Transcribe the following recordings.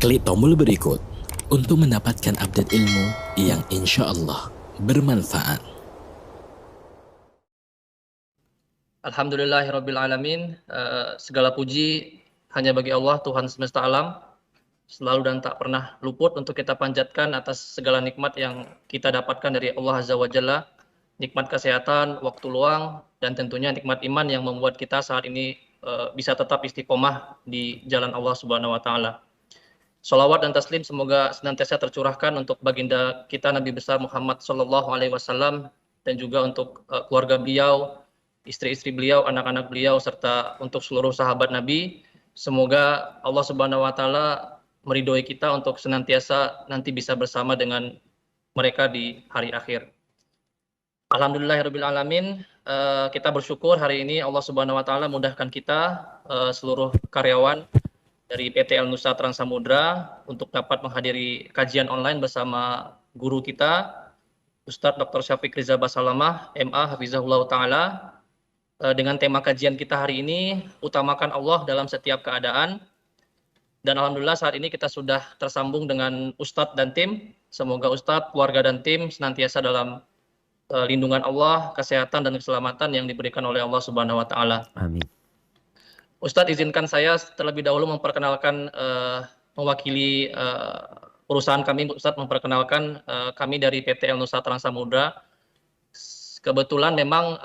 Klik tombol berikut untuk mendapatkan update ilmu yang insya Allah bermanfaat. Alhamdulillahirrabbilalamin. Segala puji hanya bagi Allah, Tuhan semesta alam. Selalu dan tak pernah luput untuk kita panjatkan atas segala nikmat yang kita dapatkan dari Allah Azza wa Jalla. Nikmat kesehatan, waktu luang, dan tentunya nikmat iman yang membuat kita saat ini bisa tetap istiqomah di jalan Allah Subhanahu wa Ta'ala. Sholawat dan taslim semoga senantiasa tercurahkan untuk baginda kita Nabi besar Muhammad Sallallahu Alaihi Wasallam dan juga untuk keluarga beliau, istri-istri beliau, anak-anak beliau, serta untuk seluruh sahabat Nabi. Semoga Allah Subhanahu Wa Taala meridhoi kita untuk senantiasa nanti bisa bersama dengan mereka di hari akhir. Alhamdulillahirrabbilalamin. Kita bersyukur hari ini Allah Subhanahu Wa Taala mudahkan kita seluruh karyawan dari PT El Nusa Trans Samudra untuk dapat menghadiri kajian online bersama guru kita, Ustadz Dr. Syafiq Riza Basalamah, MA Hafizahullah Ta'ala. Dengan tema kajian kita hari ini, utamakan Allah dalam setiap keadaan. Dan Alhamdulillah saat ini kita sudah tersambung dengan Ustadz dan tim. Semoga Ustadz, keluarga dan tim senantiasa dalam lindungan Allah, kesehatan dan keselamatan yang diberikan oleh Allah Subhanahu Wa Ta'ala. Amin. Ustadz, izinkan saya terlebih dahulu memperkenalkan mewakili perusahaan kami. Ustadz, memperkenalkan kami dari PT El Nusa Trans Samudra. Kebetulan memang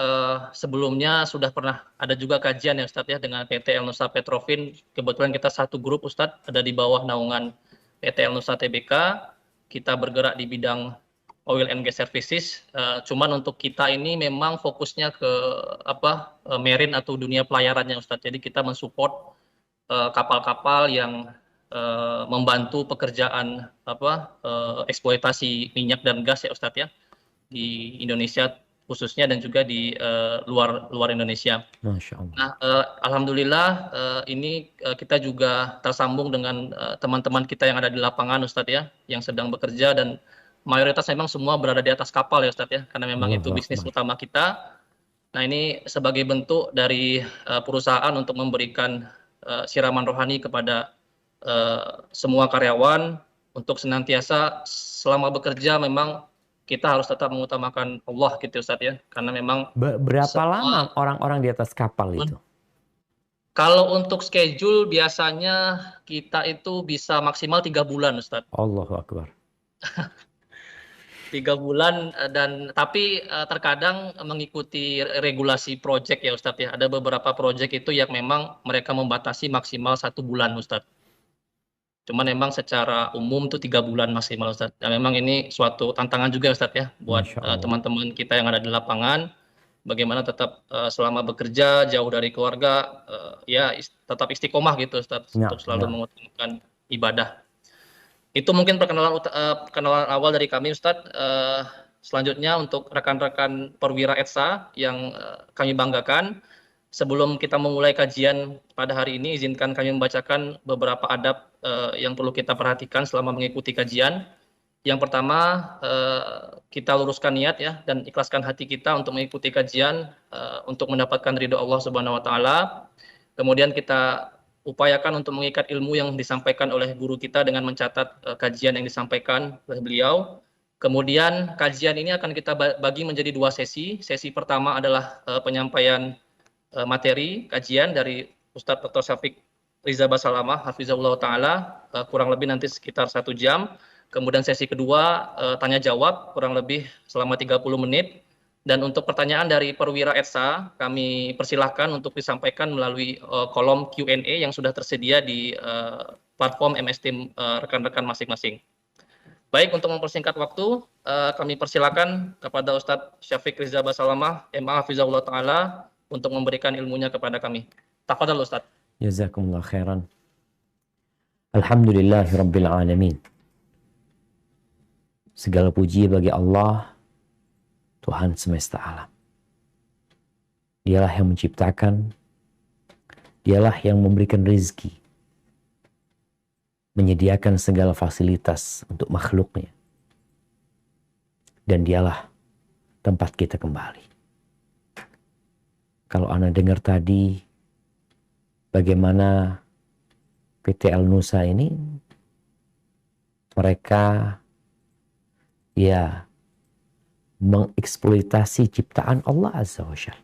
sebelumnya sudah pernah ada juga kajian ya Ustadz ya dengan PT El Nusa Petrofin. Kebetulan kita satu grup Ustadz, ada di bawah naungan PT El Nusa Tbk. Kita bergerak di bidang oil and gas services. Cuman untuk kita ini memang fokusnya ke marine atau dunia pelayarannya Ustadz. Jadi kita mensupport kapal-kapal yang membantu pekerjaan eksploitasi minyak dan gas ya Ustadz ya di Indonesia khususnya dan juga di luar Indonesia. Masya Allah. Nah, alhamdulillah ini kita juga tersambung dengan teman-teman kita yang ada di lapangan Ustadz ya, yang sedang bekerja dan mayoritas memang semua berada di atas kapal ya Ustadz ya, karena memang itu bisnis utama kita. Nah ini sebagai bentuk dari perusahaan untuk memberikan siraman rohani kepada semua karyawan untuk senantiasa selama bekerja memang kita harus tetap mengutamakan Allah gitu Ustadz ya, karena memang Berapa lama orang-orang di atas kapal itu? Kalau untuk schedule biasanya kita itu bisa maksimal 3 bulan Ustadz. Allahu Akbar. 3 bulan dan tapi terkadang mengikuti regulasi project ya Ustadz ya. Ada beberapa project itu yang memang mereka membatasi maksimal 1 bulan Ustadz. Cuman memang secara umum tuh 3 bulan maksimal Ustadz. Dan memang ini suatu tantangan juga Ustadz ya buat teman-teman kita yang ada di lapangan. Bagaimana tetap selama bekerja jauh dari keluarga ya tetap istiqomah gitu Ustadz untuk selalu mengutamakan ibadah. Itu mungkin perkenalan awal dari kami Ustadz. Selanjutnya untuk rekan-rekan perwira ETSA yang kami banggakan, sebelum kita memulai kajian pada hari ini, izinkan kami membacakan beberapa adab yang perlu kita perhatikan selama mengikuti kajian. Yang pertama, kita luruskan niat ya dan ikhlaskan hati kita untuk mengikuti kajian untuk mendapatkan ridho Allah Subhanahu Wa Taala. Kemudian kita upayakan untuk mengikat ilmu yang disampaikan oleh guru kita dengan mencatat kajian yang disampaikan oleh beliau. Kemudian kajian ini akan kita bagi menjadi 2 sesi. Sesi pertama adalah penyampaian materi kajian dari Ustadz Dr. Syafiq Riza Basalamah Hafizahullah Ta'ala, kurang lebih nanti sekitar 1 jam. Kemudian sesi kedua tanya jawab kurang lebih selama 30 menit. Dan untuk pertanyaan dari perwira ETSA, kami persilahkan untuk disampaikan melalui kolom Q&A yang sudah tersedia di platform MS Team rekan-rekan masing-masing. Baik, untuk mempersingkat waktu, kami persilakan kepada Ustadz Syafiq Riza Basalamah, MA Hafizahullah Ta'ala, untuk memberikan ilmunya kepada kami. Tafadhal Ustadz. Jazakumullah khairan. Alhamdulillahi Rabbil Alamin. Segala puji bagi Allah, Tuhan semesta alam. Dialah yang menciptakan, dialah yang memberikan rezeki, menyediakan segala fasilitas untuk makhluknya. Dan dialah tempat kita kembali. Kalau Anda dengar tadi, bagaimana PT El Nusa ini mereka ya mengeksploitasi ciptaan Allah Azza wa Jalla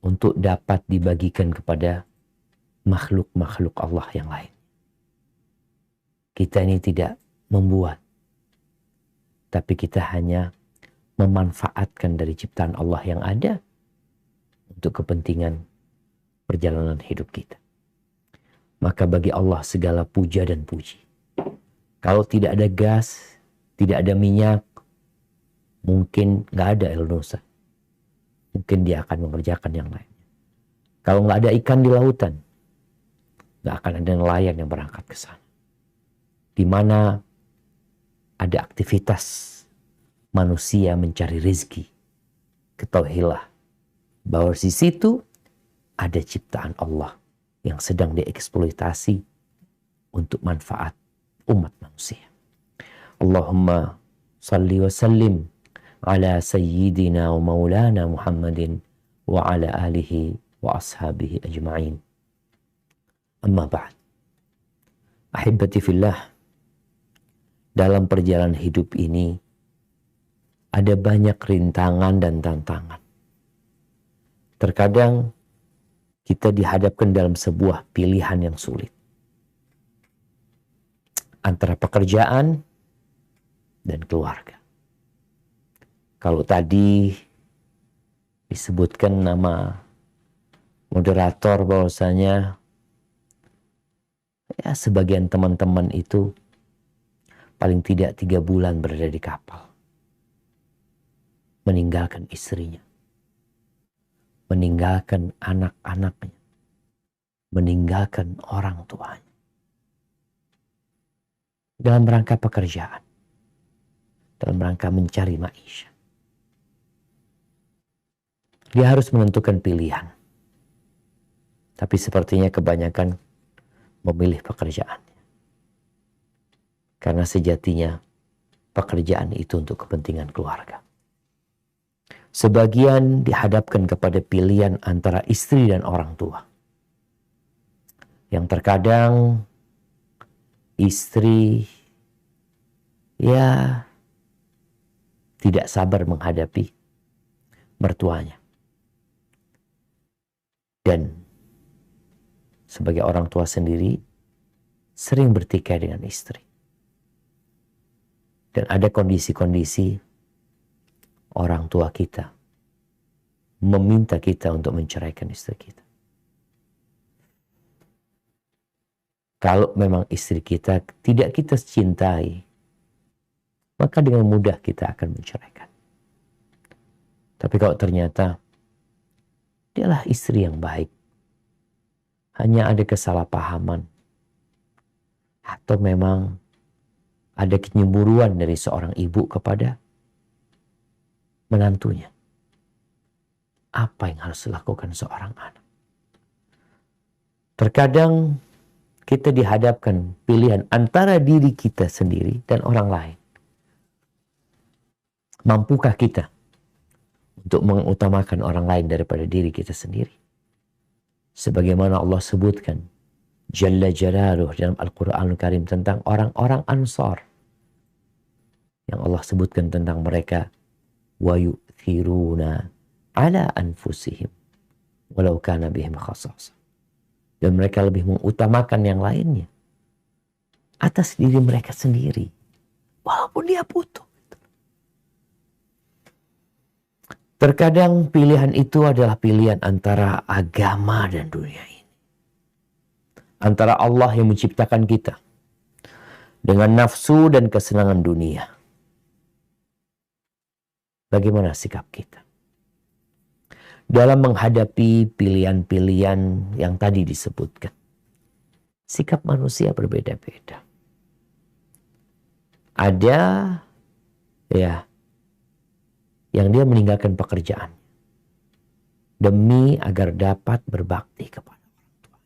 untuk dapat dibagikan kepada makhluk-makhluk Allah yang lain. Kita ini tidak membuat, tapi kita hanya memanfaatkan dari ciptaan Allah yang ada untuk kepentingan perjalanan hidup kita. Maka bagi Allah segala puja dan puji. Kalau tidak ada gas, tidak ada minyak, mungkin nggak ada El Nusa. Mungkin dia akan mengerjakan yang lainnya. Kalau nggak ada ikan di lautan, nggak akan ada nelayan yang berangkat ke sana. Di mana ada aktivitas manusia mencari rezeki, ketahuilah bahwa di situ ada ciptaan Allah yang sedang dieksploitasi untuk manfaat umat manusia. Allahumma salli wa sallim ala sayyidina wa maulana Muhammadin wa ala alihi wa ashabihi ajma'in. Amma ba'd. Ahibbati fillah, dalam perjalanan hidup ini ada banyak rintangan dan tantangan. Terkadang kita dihadapkan dalam sebuah pilihan yang sulit. Antara pekerjaan dan keluarga. Kalau tadi disebutkan nama moderator bahwasanya ya sebagian teman-teman itu paling tidak 3 bulan berada di kapal. Meninggalkan istrinya. Meninggalkan anak-anaknya. Meninggalkan orang tuanya. Dalam rangka pekerjaan. Dalam rangka mencari maisha. Dia harus menentukan pilihan. Tapi sepertinya kebanyakan memilih pekerjaannya. Karena sejatinya pekerjaan itu untuk kepentingan keluarga. Sebagian dihadapkan kepada pilihan antara istri dan orang tua. Yang terkadang istri ya tidak sabar menghadapi mertuanya. Dan sebagai orang tua sendiri sering bertikai dengan istri. Dan ada kondisi-kondisi orang tua kita meminta kita untuk menceraikan istri kita. Kalau memang istri kita tidak kita cintai, maka dengan mudah kita akan menceraikan. Tapi kalau ternyata dialah istri yang baik, hanya ada kesalahpahaman, atau memang ada kenyemburuan dari seorang ibu kepada menantunya. Apa yang harus dilakukan seorang anak? Terkadang kita dihadapkan pilihan antara diri kita sendiri dan orang lain. Mampukah kita untuk mengutamakan orang lain daripada diri kita sendiri? Sebagaimana Allah sebutkan Jalla Jalaluh dalam Al-Quranul Karim tentang orang-orang Ansar. Yang Allah sebutkan tentang mereka. Wa yu'thiruna ala anfusihim. Walau kana bihim khasasah. Dan mereka lebih mengutamakan yang lainnya. Atas diri mereka sendiri. Walaupun dia butuh. Terkadang pilihan itu adalah pilihan antara agama dan dunia ini. Antara Allah yang menciptakan kita dengan nafsu dan kesenangan dunia. Bagaimana sikap kita dalam menghadapi pilihan-pilihan yang tadi disebutkan? Sikap manusia berbeda-beda. Ada ya yang dia meninggalkan pekerjaan demi agar dapat berbakti kepada orang tua.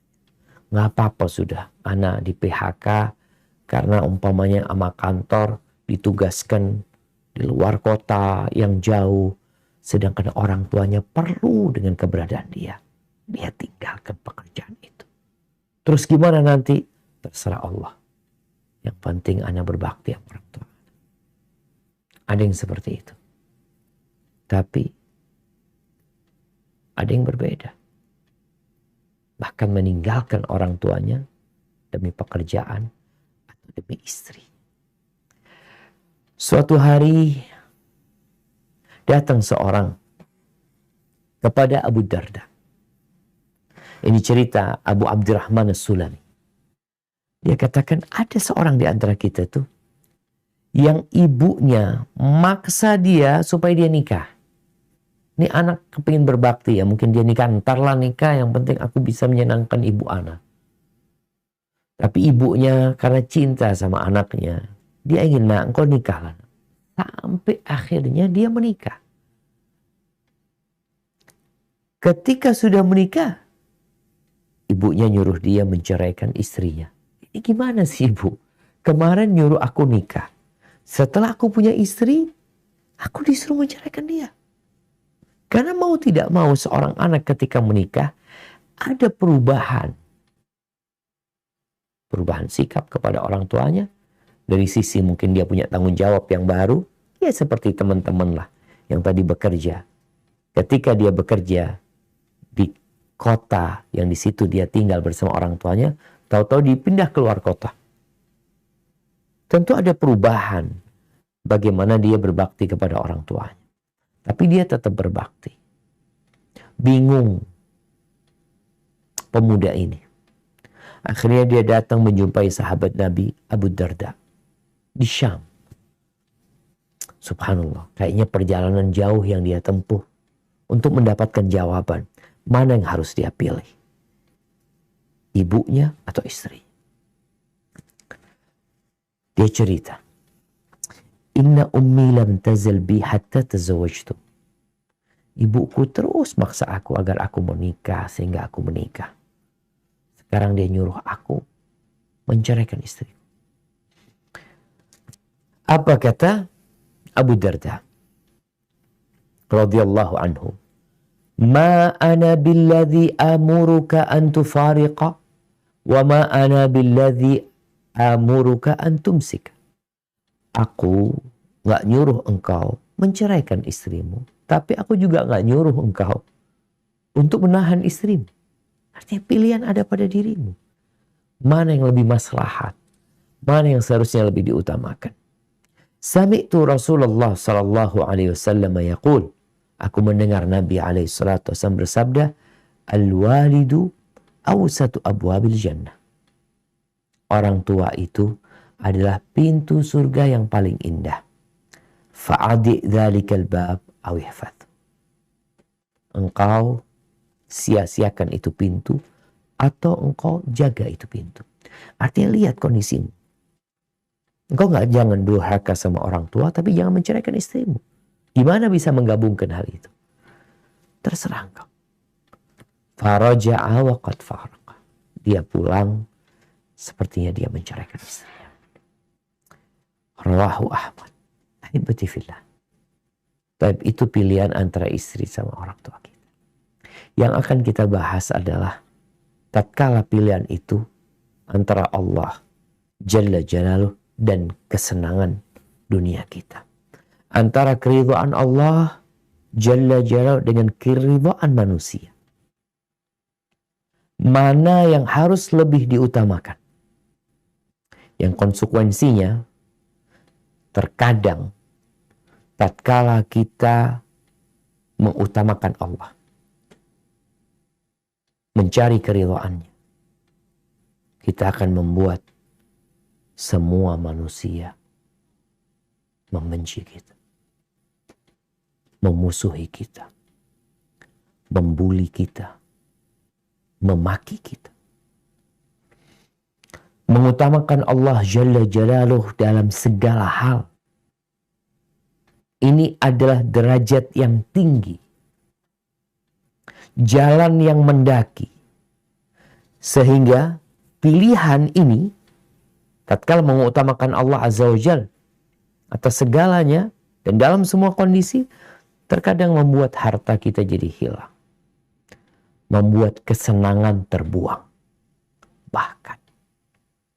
Nggak apa-apa sudah, anak di PHK karena umpamanya sama kantor ditugaskan di luar kota yang jauh, sedangkan orang tuanya perlu dengan keberadaan dia. Dia tinggalkan pekerjaan itu. Terus gimana nanti? Terserah Allah. Yang penting ana berbakti sama orang tua. Ada yang seperti itu. Tapi ada yang berbeda. Bahkan meninggalkan orang tuanya demi pekerjaan atau demi istri. Suatu hari datang seorang kepada Abu Darda. Ini cerita Abu Abdurrahman As-Sulami. Dia katakan ada seorang di antara kita tuh yang ibunya maksa dia supaya dia nikah. Ini anak kepingin berbakti ya, mungkin dia nikah, ntarlah nikah, yang penting aku bisa menyenangkan ibu anak. Tapi ibunya karena cinta sama anaknya, dia ingin, nak, engkau nikahlah. Sampai akhirnya dia menikah. Ketika sudah menikah, ibunya nyuruh dia menceraikan istrinya. Ini gimana sih ibu? Kemarin nyuruh aku nikah. Setelah aku punya istri, aku disuruh menceraikan dia. Karena mau tidak mau seorang anak ketika menikah, ada perubahan. Perubahan sikap kepada orang tuanya. Dari sisi mungkin dia punya tanggung jawab yang baru. Ya seperti teman-teman lah yang tadi bekerja. Ketika dia bekerja di kota yang di situ dia tinggal bersama orang tuanya, tahu-tahu dipindah keluar kota. Tentu ada perubahan bagaimana dia berbakti kepada orang tuanya. Tapi dia tetap berbakti. Bingung pemuda ini. Akhirnya dia datang menjumpai sahabat Nabi Abu Darda di Syam. Subhanallah, kayaknya perjalanan jauh yang dia tempuh untuk mendapatkan jawaban. Mana yang harus dia pilih? Ibunya atau istri? Dia cerita, Inna ummi lam tazal bi hatta tazawajtu. Ibuku terus maksa aku agar aku menikah sehingga aku menikah. Sekarang dia nyuruh aku menceraikan istri. Apa kata Abu Darda radhiyallahu anhu? Ma ana billadhi amuruka an tufariqa wa ma ana billadhi amuruka an tumsika. Aku gak nyuruh engkau menceraikan istrimu, tapi aku juga gak nyuruh engkau untuk menahan istrimu. Artinya pilihan ada pada dirimu. Mana yang lebih maslahat, mana yang seharusnya lebih diutamakan. Sami'tu Rasulullah sallallahu alaihi wasallam yaqul, aku mendengar Nabi alaihi salatu wasallam bersabda, al-walidu awsatu abwabil jannah. Orang tua itu adalah pintu surga yang paling indah. Fa'adi dhalikal bab aw ihfadh. Engkau sia-siakan itu pintu atau engkau jaga itu pintu. Artinya lihat kondisimu. Engkau jangan durhaka sama orang tua, tapi jangan menceraikan istrimu. Gimana bisa menggabungkan hal itu? Terserah engkau. Faraja'a wa qad faraqa. Dia pulang, sepertinya dia menceraikan istrinya. Rawahu Ahmad. Ahibati fillah. Tapi itu pilihan antara istri sama orang tua kita. Yang akan kita bahas adalah tatkala pilihan itu antara Allah Jalla Jalaluh dan kesenangan dunia kita. Antara keridhaan Allah Jalla Jalaluh dengan keridhaan manusia. Mana yang harus lebih diutamakan? Yang konsekuensinya terkadang tatkala kita mengutamakan Allah, mencari keridhaannya, kita akan membuat semua manusia membenci kita, memusuhi kita, membuli kita, memaki kita. Mengutamakan Allah Jalla Jalaluh dalam segala hal. Ini adalah derajat yang tinggi. Jalan yang mendaki. Sehingga pilihan ini, tatkala mengutamakan Allah Azza wa Jalla atas segalanya dan dalam semua kondisi, terkadang membuat harta kita jadi hilang. Membuat kesenangan terbuang. Bahkan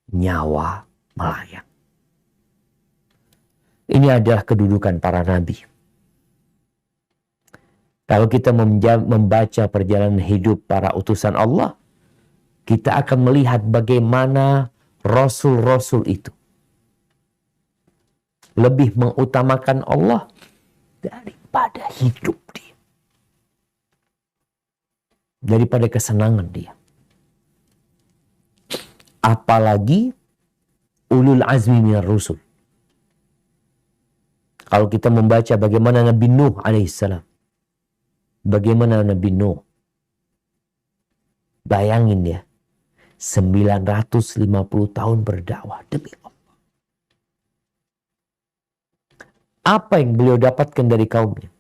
nyawa melayang. Ini adalah kedudukan para nabi. Kalau kita membaca perjalanan hidup para utusan Allah, kita akan melihat bagaimana rasul-rasul itu lebih mengutamakan Allah daripada hidup dia, daripada kesenangan dia. Apalagi ulul azmi minar rusul. Kalau kita membaca bagaimana Nabi Nuh alaihissalam, bagaimana Nabi Nuh, bayangin ya, 950 tahun berdakwah demi Allah. Apa yang beliau dapatkan dari kaumnya?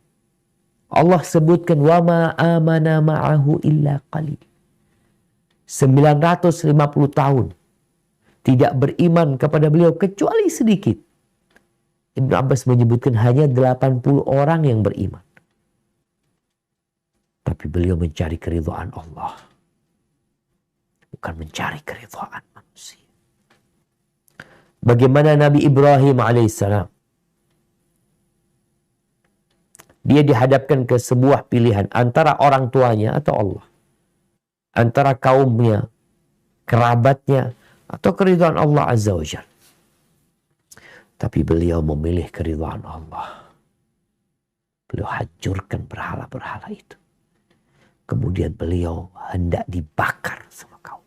Allah sebutkan wa ma amana ma'ahu illa qalil. 950 tahun tidak beriman kepada beliau kecuali sedikit. Ibnu Abbas menyebutkan hanya 80 orang yang beriman. Tapi beliau mencari keridhaan Allah, bukan mencari keridhaan manusia. Bagaimana Nabi Ibrahim alaihissalam, dia dihadapkan ke sebuah pilihan antara orang tuanya atau Allah, antara kaumnya, kerabatnya, atau keridhaan Allah Azza wa Jalla. Tapi beliau memilih keridhaan Allah. Beliau hancurkan berhala-berhala itu. Kemudian beliau hendak dibakar sama kaum.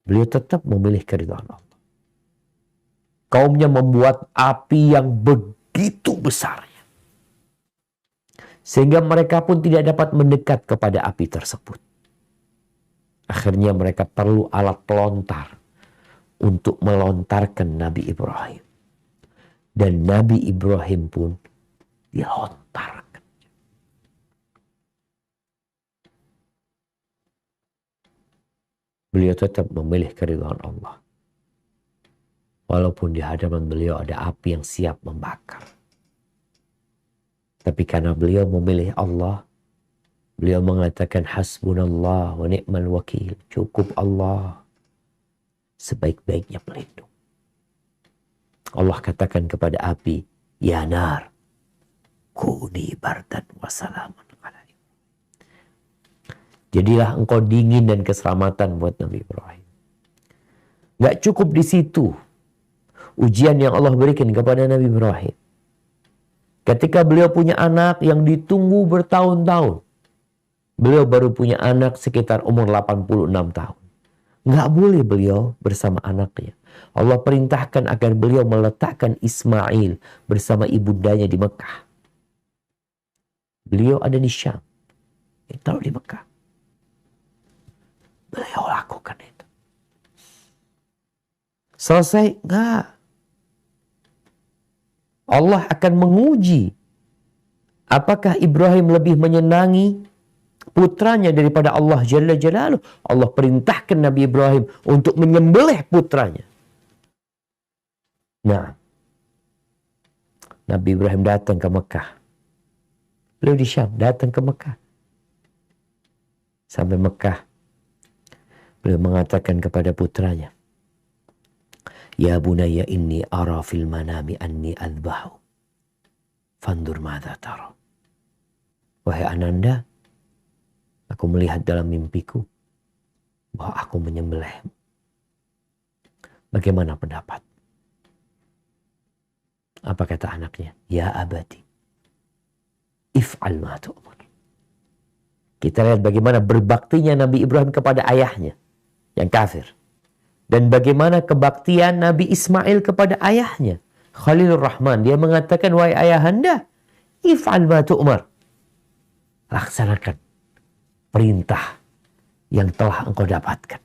Beliau tetap memilih keridhaan Allah. Kaumnya membuat api yang begitu besarnya, sehingga mereka pun tidak dapat mendekat kepada api tersebut. Akhirnya mereka perlu alat pelontar untuk melontarkan Nabi Ibrahim. Dan Nabi Ibrahim pun dilontarkan. Beliau tetap memilih keridhaan Allah. Walaupun di hadapan beliau ada api yang siap membakar. Tapi karena beliau memilih Allah, beliau mengatakan hasbunallah wa ni'mal wakil. Cukup Allah sebaik-baiknya pelindung. Allah katakan kepada api, ya nar, kuni bardan wa salaman alaihi. Jadilah engkau dingin dan keselamatan buat Nabi Ibrahim. Gak cukup di situ ujian yang Allah berikan kepada Nabi Ibrahim. Ketika beliau punya anak yang ditunggu bertahun-tahun. Beliau baru punya anak sekitar umur 86 tahun. Nggak boleh beliau bersama anaknya. Allah perintahkan agar beliau meletakkan Ismail bersama ibundanya di Mekah. Beliau ada di Syam. Taruh di Mekah. Beliau lakukan itu. Selesai? Enggak. Allah akan menguji apakah Ibrahim lebih menyenangi putranya daripada Allah Jalla Jalaluh. Allah perintahkan Nabi Ibrahim untuk menyembelih putranya. Nah, Nabi Ibrahim datang ke Mekah. Beliau di Syam, datang ke Mekah. Sampai Mekah, beliau mengatakan kepada putranya, ya bunayya inni ara fil manami anni adbahu. Fandur madza tara. Wahai ananda, aku melihat dalam mimpiku bahwa aku menyembelihmu. Bagaimana pendapat? Apa kata anaknya? Ya abati, if'al ma tu'mar. Kita lihat bagaimana berbaktinya Nabi Ibrahim kepada ayahnya yang kafir. Dan bagaimana kebaktian Nabi Ismail kepada ayahnya, Khalilur Rahman. Dia mengatakan, wahai ayahanda, if'al ma tu'mar. Laksanakan perintah yang telah engkau dapatkan.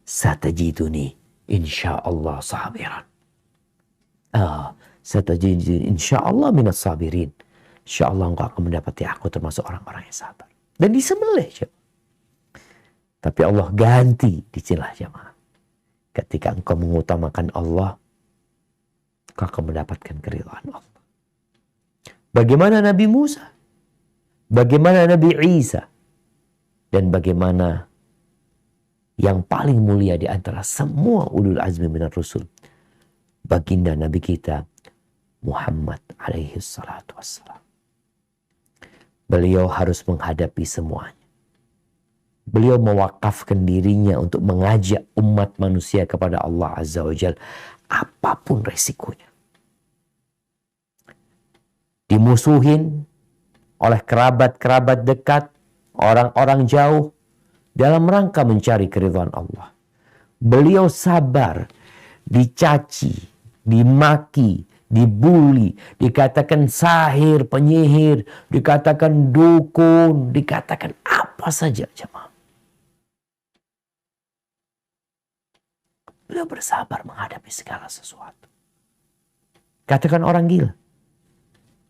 Satajiduni insyaallah sabiran. Satajiduni insyaallah minas sabirin. Insyaallah engkau akan mendapati aku termasuk orang-orang yang sabar. Dan disembelih. Tapi Allah ganti di celah jamaah. Ketika engkau mengutamakan Allah, engkau akan mendapatkan keridhaan Allah. Bagaimana Nabi Musa? Bagaimana Nabi Isa? Dan bagaimana yang paling mulia di antara semua ulul azmi minar rusul, baginda Nabi kita Muhammad alaihi salatu wassalam. Beliau harus menghadapi semuanya. Beliau mewakafkan dirinya untuk mengajak umat manusia kepada Allah Azza wa Jal, apapun resikonya. Dimusuhin oleh kerabat-kerabat dekat, orang-orang jauh, dalam rangka mencari keridhaan Allah. Beliau sabar, dicaci, dimaki, dibully, dikatakan sahir, penyihir, dikatakan dukun, dikatakan apa saja jemaah. Beliau bersabar menghadapi segala sesuatu. Katakan orang gila.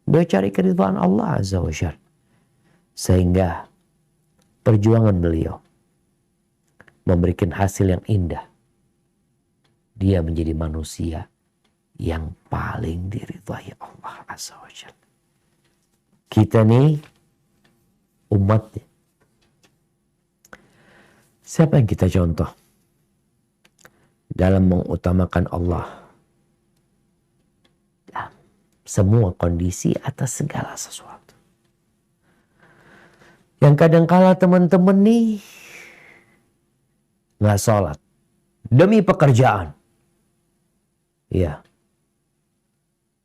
Beliau cari keridhaan Allah Azza wa Jalla. Sehingga perjuangan beliau memberikan hasil yang indah. Dia menjadi manusia yang paling diridhai Allah Azza wa Jalla. Kita nih umatnya. Siapa yang kita contoh dalam mengutamakan Allah dalam semua kondisi atas segala sesuatu? Yang kadangkala teman-teman nih nggak sholat demi pekerjaan. Ya,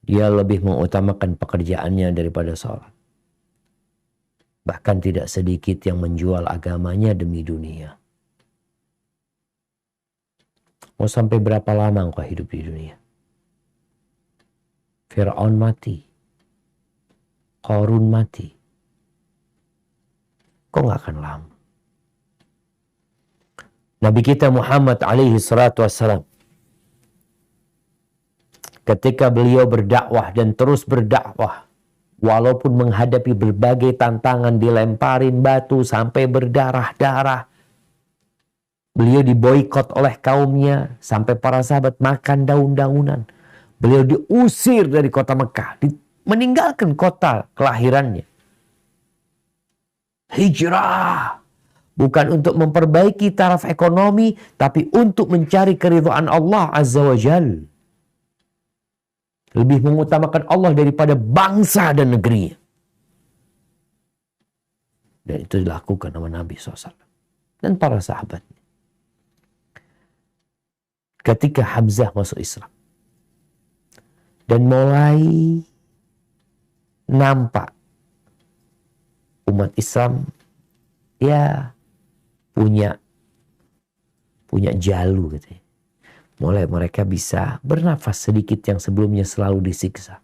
dia lebih mengutamakan pekerjaannya daripada sholat. Bahkan tidak sedikit yang menjual agamanya demi dunia. Mau sampai berapa lama engkau hidup di dunia? Fir'aun mati. Qarun mati. Kok gak akan lama? Nabi kita Muhammad alaihi salatu wassalam, ketika beliau berdakwah dan terus berdakwah, walaupun menghadapi berbagai tantangan, dilemparin batu sampai berdarah-darah, beliau diboikot oleh kaumnya, sampai para sahabat makan daun-daunan. Beliau diusir dari kota Mekah, meninggalkan kota kelahirannya. Hijrah. Bukan untuk memperbaiki taraf ekonomi, tapi untuk mencari keridhaan Allah Azza wa Jal. Lebih mengutamakan Allah daripada bangsa dan negerinya. Dan itu dilakukan sama Nabi SAW. Dan para sahabatnya. Ketika Hamzah masuk Islam. Dan mulai nampak umat Islam ya punya jalu gitu ya. Mulai mereka bisa bernafas sedikit yang sebelumnya selalu disiksa.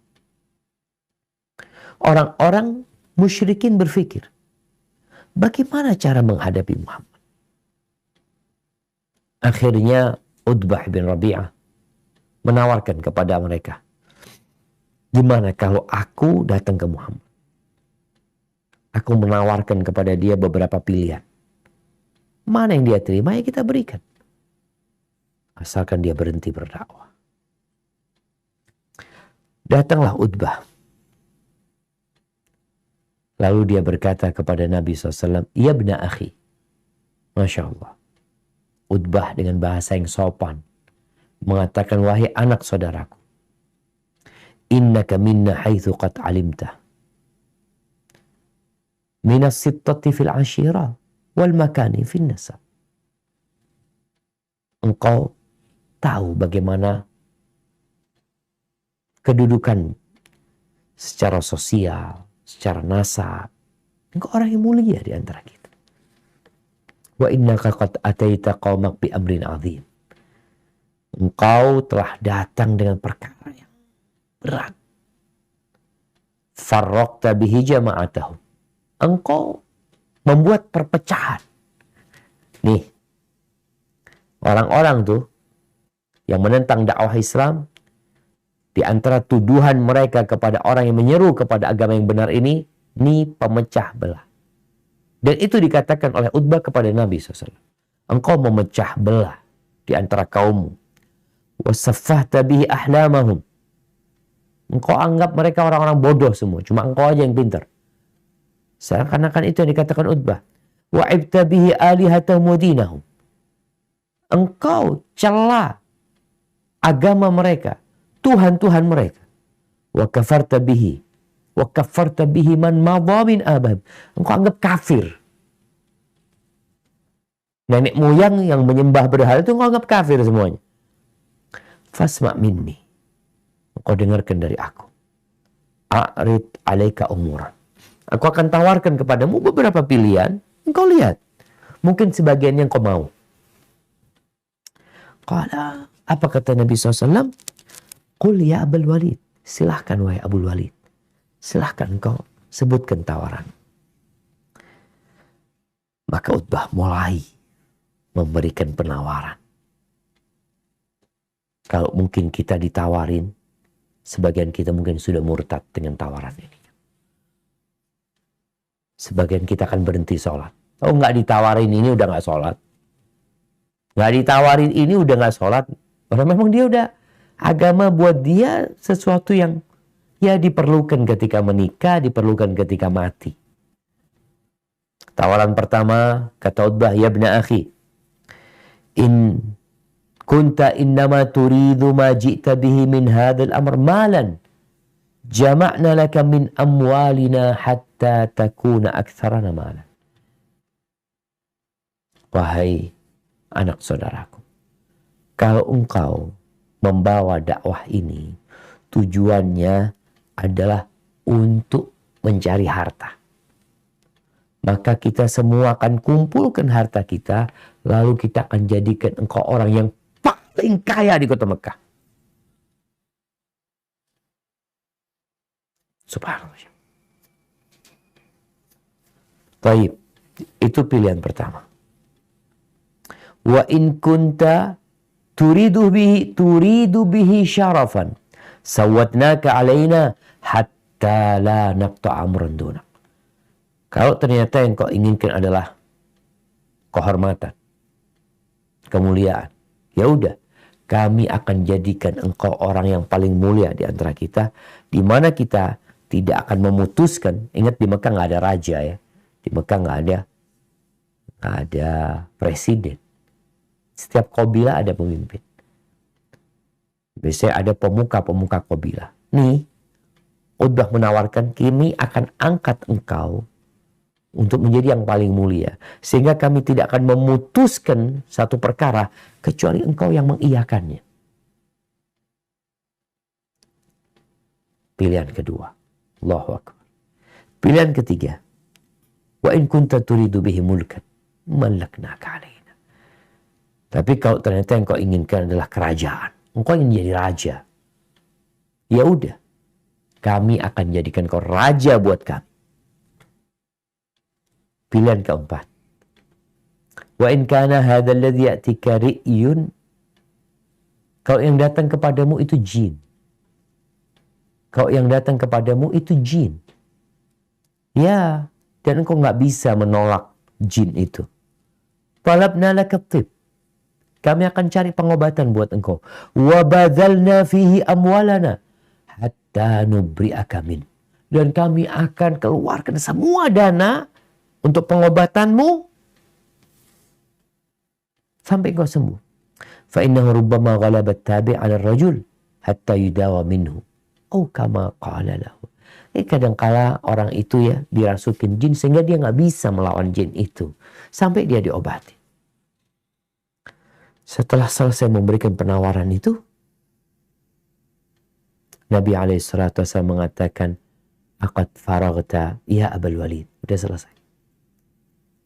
Orang-orang musyrikin berpikir, bagaimana cara menghadapi Muhammad? Akhirnya Utbah bin Rabi'ah menawarkan kepada mereka, gimana kalau aku datang ke Muhammad? Aku menawarkan kepada dia beberapa pilihan. Mana yang dia terima, ya kita berikan. Asalkan dia berhenti berdakwah. Datanglah Utbah. Lalu dia berkata kepada Nabi SAW, "Ya bna akhi." Masya Allah. Utbah dengan bahasa yang sopan mengatakan, "Wahai anak saudaraku, innaka minna haitsu qad alimta minas sittati fil ashira wal makani fil nasab." Engkau tahu bagaimana kedudukan secara sosial, secara nasab. Engkau orang yang mulia di antara kita. Wa innaka qad ataita qaumak bi amrin azim. Engkau telah datang dengan perkara yang berat. Farraqta bihi jama'atahum. Engkau membuat perpecahan. Nih, orang-orang tuh yang menentang dakwah Islam, di antara tuduhan mereka kepada orang yang menyeru kepada agama yang benar ini pemecah belah. Dan itu dikatakan oleh Utbah kepada Nabi SAW. Engkau memecah belah di antara kaummu. Wasaffahta bihi ahlamahum. Engkau anggap mereka orang-orang bodoh semua. Cuma engkau aja yang pintar. Seakan-akan itu yang dikatakan Utbah. Wa'ibta bihi alihatahum wa dinahum. engkau cela agama mereka, Tuhan-Tuhan mereka. Wa kafarta bihi man madha min abad. Engkau anggap kafir. Nenek moyang yang menyembah berhala itu engkau anggap kafir semuanya. Fasma' minni. Engkau dengarkan dari aku. A'rid alaika umuran. Aku akan tawarkan kepadamu beberapa pilihan. Engkau lihat. Mungkin sebagiannya engkau mau. Qala, apa kata Nabi SAW? Qul ya Abul Walid. Silahkan wahai Abul Walid. Silahkan engkau sebutkan tawaran. Maka Utbah mulai memberikan penawaran. Kalau mungkin kita ditawarin, sebagian kita mungkin sudah murtad dengan tawaran ini. Sebagian kita akan berhenti sholat. Oh, nggak ditawarin ini udah nggak sholat. Nggak ditawarin ini udah nggak sholat. Orang memang dia udah, agama buat dia sesuatu yang ya diperlukan ketika menikah, diperlukan ketika mati. Tawaran pertama, kata Utbah, ya ibna akhi, in kunta innama turidu ma ji'ta bihi min hadzal amr malan jama'na laka min amwalina hatta takuna aktsarana malan. Wahai anak saudaraku, kalau engkau membawa dakwah ini tujuannya adalah untuk mencari harta, maka kita semua akan kumpulkan harta kita, lalu kita akan jadikan engkau orang yang paling kaya di kota Mekah. Subhanallah. Baik, itu pilihan pertama. Wa in kunta turidu bihi syarafan sawatnaka alaina hatta la naqta'a amran dunak. Kalau ternyata yang kau inginkan adalah kehormatan, kemuliaan, ya udah, kami akan jadikan engkau orang yang paling mulia di antara kita, di mana kita tidak akan memutuskan. Ingat, di Mekah nggak ada raja ya, di Mekah nggak ada presiden. Setiap kabilah ada pemimpin. Biasanya ada pemuka kabilah. Nih, Utbah menawarkan, kami akan angkat engkau untuk menjadi yang paling mulia. Sehingga kami tidak akan memutuskan satu perkara kecuali engkau yang mengiyakannya. Pilihan kedua. Allahu Akbar. Pilihan ketiga. Wa in kunta turidu bihi mulkan malaknaka alaina. Tapi kalau ternyata yang kau inginkan adalah kerajaan, engkau ingin jadi raja, ya udah, kami akan jadikan kau raja buat kami. Pilihan keempat. Wa in kana hadzal ladzi ya'tika ri'yun. Kalau yang datang kepadamu itu jin. Kalau yang datang kepadamu itu jin. Ya, dan engkau nggak bisa menolak jin itu. Talabna laka tib. Kami akan cari pengobatan buat engkau. Wa badzalna fihi amwalana hatta nubri'aka min. Dan kami akan keluarkan semua dana untuk pengobatanmu sampai kau sembuh. Fa innahu rubbama ghalaba at-tabi' 'ala ar-rajul hatta yudawa minhu. Oh kama qala lahu. Kadang-kala orang itu ya dirasukin jin sehingga dia nggak bisa melawan jin itu sampai dia diobati. Setelah selesai memberikan penawaran itu, Nabi SAW mengatakan, "Aqad faraghta ya Abul Walid." Sudah selesai.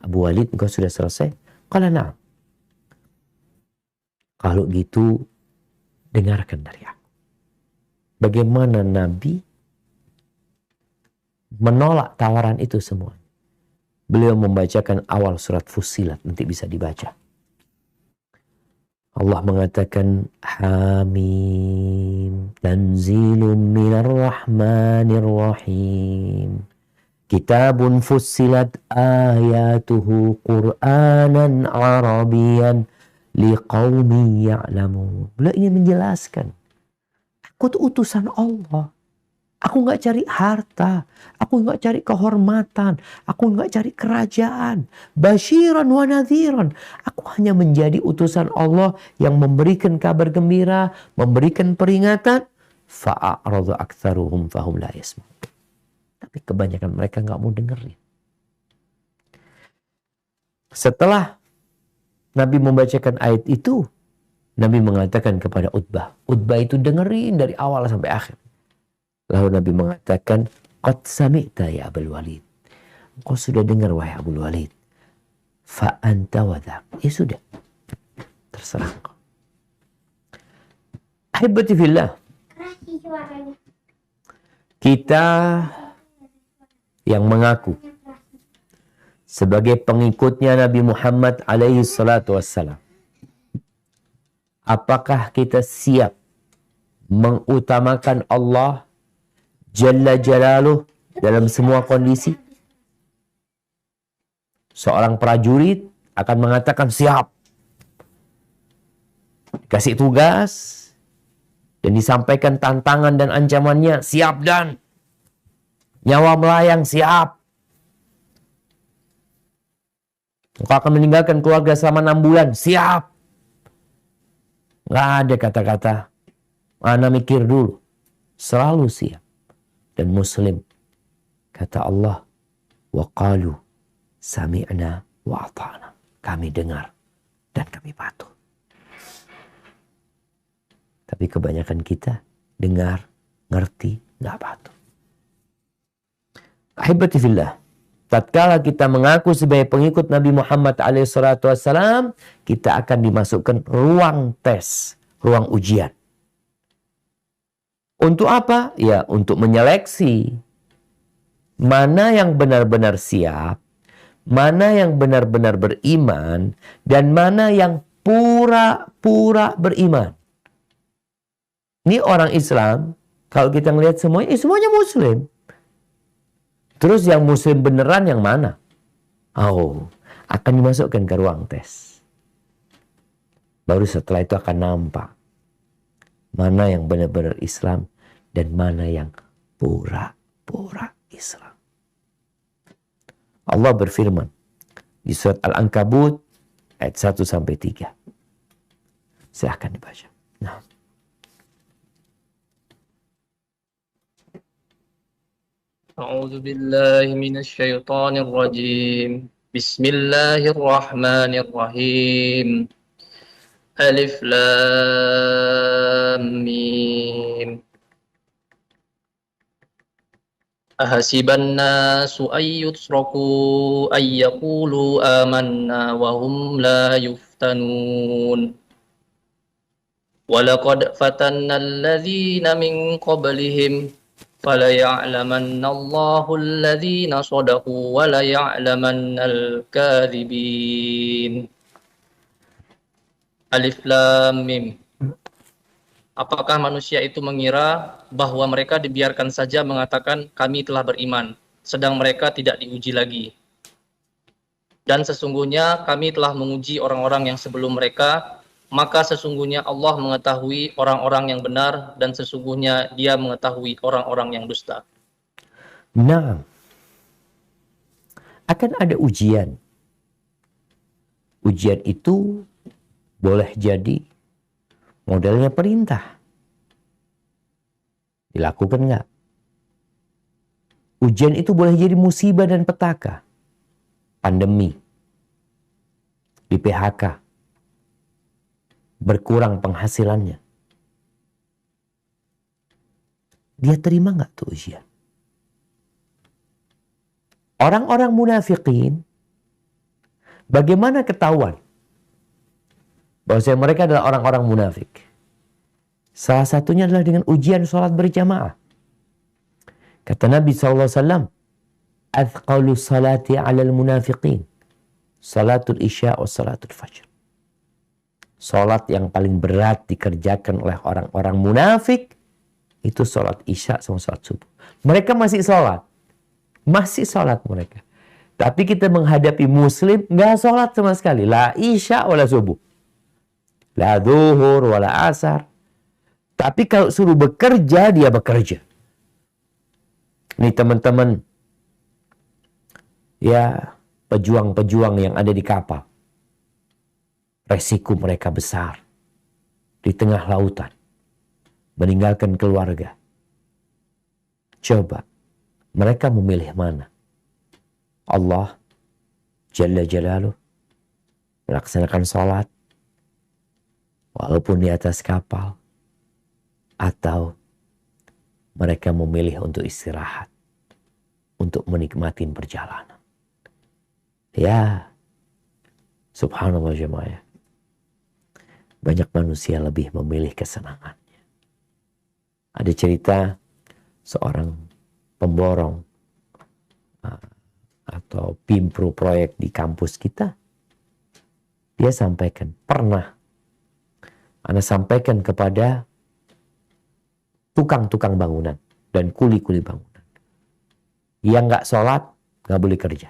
Abu Walid, engkau sudah selesai? Qala na'am. Kalau gitu, dengarkan dari aku. Bagaimana Nabi menolak tawaran itu semua. Beliau membacakan awal surat Fussilat, nanti bisa dibaca. Allah mengatakan, Hamim, tanzilun minar rahmanir rahim. Kitabun fussilat ayatuhu Qur'anan Arabiyan liqaumin ya'lamun. Beliau ingin menjelaskan, aku itu utusan Allah. Aku nggak cari harta, aku nggak cari kehormatan, aku nggak cari kerajaan. Basyiran wa nadhiran. Aku Aku hanya menjadi utusan Allah yang memberikan kabar gembira, memberikan peringatan. Fa'a'radu aktsaruhum fahum la yasma'un. Tapi kebanyakan mereka nggak mau dengerin. Setelah Nabi membacakan ayat itu, Nabi mengatakan kepada Utbah. Utbah itu dengerin dari awal sampai akhir. Lalu Nabi mengatakan, Qad sami'ta ya Abul Walid. Engkau sudah dengar wahai Abul Walid. Fa'anta wadhak. Ya sudah. Terserah engkau. Ahibati fillah. Kita yang mengaku sebagai pengikutnya Nabi Muhammad alaihi salatu wassalam. Apakah kita siap mengutamakan Allah Jalla Jalaluh dalam semua kondisi? Seorang prajurit akan mengatakan siap. Dikasih tugas dan disampaikan tantangan dan ancamannya, siap dan. Nyawa melayang, siap. Engkau akan meninggalkan keluarga selama 6 bulan, siap. Nggak ada kata-kata, ana mikir dulu. Selalu siap. Dan Muslim, kata Allah, wa qalu sami'na wa ata'na. Kami dengar dan kami patuh. Tapi kebanyakan kita dengar, ngerti, nggak patuh. Ahibati fillah. Tatkala kita mengaku sebagai pengikut Nabi Muhammad SAW, kita akan dimasukkan ruang tes, ruang ujian. Untuk apa? Ya, untuk menyeleksi mana yang benar-benar siap, mana yang benar-benar beriman, dan mana yang pura-pura beriman. Ini orang Islam, kalau kita ngelihat semuanya, semuanya Muslim. Terus yang Muslim beneran yang mana? Oh, akan dimasukkan ke ruang tes. Baru setelah itu akan nampak mana yang benar-benar Islam dan mana yang pura-pura Islam. Allah berfirman di surat Al-Ankabut ayat 1-3. Silahkan dibaca. Nah. A'udzu billahi minasy syaithanir rajim. Bismillahirrahmanirrahim. Alif Lam Mim. Ahasiban nasu ayyutraku ayyaqulu amanna wa hum la yuftanun. Walaqad fatanna alladhina min qablihim فَلَيَعْلَمَنَّ اللَّهُ الَّذِينَ صَدَقُوا وَلَيَعْلَمَنَّ الْكَاذِبِينَ. Alif Lam Mim. Apakah manusia itu mengira bahwa mereka dibiarkan saja mengatakan kami telah beriman, sedang mereka tidak diuji lagi? Dan sesungguhnya kami telah menguji orang-orang yang sebelum mereka, maka sesungguhnya Allah mengetahui orang-orang yang benar dan sesungguhnya Dia mengetahui orang-orang yang dusta. Nah, akan ada ujian. Ujian itu boleh jadi modelnya perintah. Dilakukan nggak? Ujian itu boleh jadi musibah dan petaka. Pandemi. Di PHK. Berkurang penghasilannya. Dia terima nggak tuh ujian? Orang-orang munafikin, bagaimana ketahuan bahwa mereka adalah orang-orang munafik? Salah satunya adalah dengan ujian sholat berjamaah. Kata Nabi SAW, "Athqalu salati alal munafiqin, salatul isya wa salatul fajr." Sholat yang paling berat dikerjakan oleh orang-orang munafik itu sholat isya sama sholat subuh. Mereka masih sholat. Masih sholat mereka. Tapi kita menghadapi muslim nggak sholat sama sekali. La isya wala subuh. La zuhur wala asar. Tapi kalau suruh bekerja, dia bekerja. Ini teman-teman. Ya, pejuang-pejuang yang ada di kapal. Resiko mereka besar. Di tengah lautan. Meninggalkan keluarga. Coba, mereka memilih mana? Allah Jalla Jalaluh melaksanakan sholat walaupun di atas kapal, atau mereka memilih untuk istirahat, untuk menikmati perjalanan. Ya, subhanallah jemaah. Banyak manusia lebih memilih kesenangannya. Ada cerita seorang pemborong atau pimpro proyek di kampus kita. Dia sampaikan, pernah Anda sampaikan kepada tukang-tukang bangunan dan kuli-kuli bangunan. Yang nggak sholat, nggak boleh kerja.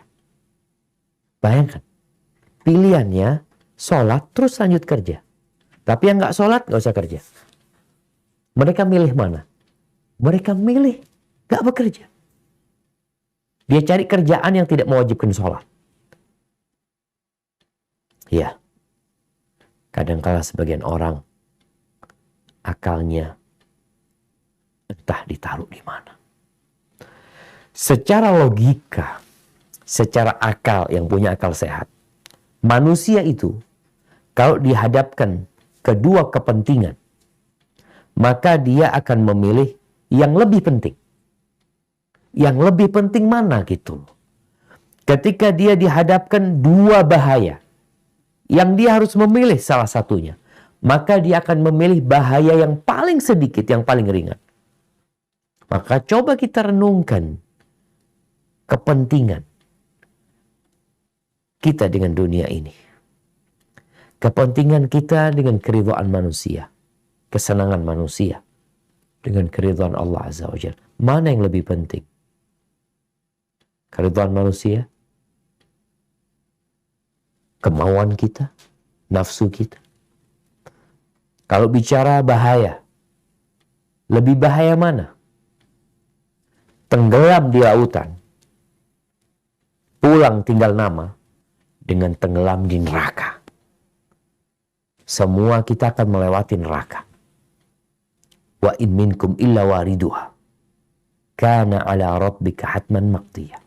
Bayangkan, pilihannya sholat terus lanjut kerja. Tapi yang nggak sholat, nggak usah kerja. Mereka milih mana? Mereka milih nggak bekerja. Dia cari kerjaan yang tidak mewajibkan sholat. Ya, kadangkala sebagian orang akalnya entah ditaruh di mana. Secara logika, secara akal yang punya akal sehat, manusia itu kalau dihadapkan kedua kepentingan, maka dia akan memilih yang lebih penting. Yang lebih penting mana gitu. Ketika dia dihadapkan dua bahaya, yang dia harus memilih salah satunya, maka dia akan memilih bahaya yang paling sedikit, yang paling ringan. Maka coba kita renungkan kepentingan kita dengan dunia ini. Kepentingan kita dengan keridhaan manusia. Kesenangan manusia. Dengan keridhaan Allah Azza wa Jalla. Mana yang lebih penting? Keridhaan manusia? Kemauan kita? Nafsu kita? Kalau bicara bahaya, lebih bahaya mana? Tenggelam di lautan, pulang tinggal nama, dengan tenggelam di neraka. Semua kita akan melewati neraka. Wa in minkum illa wariduha. Kana ala rabbika hatman maqdiyah.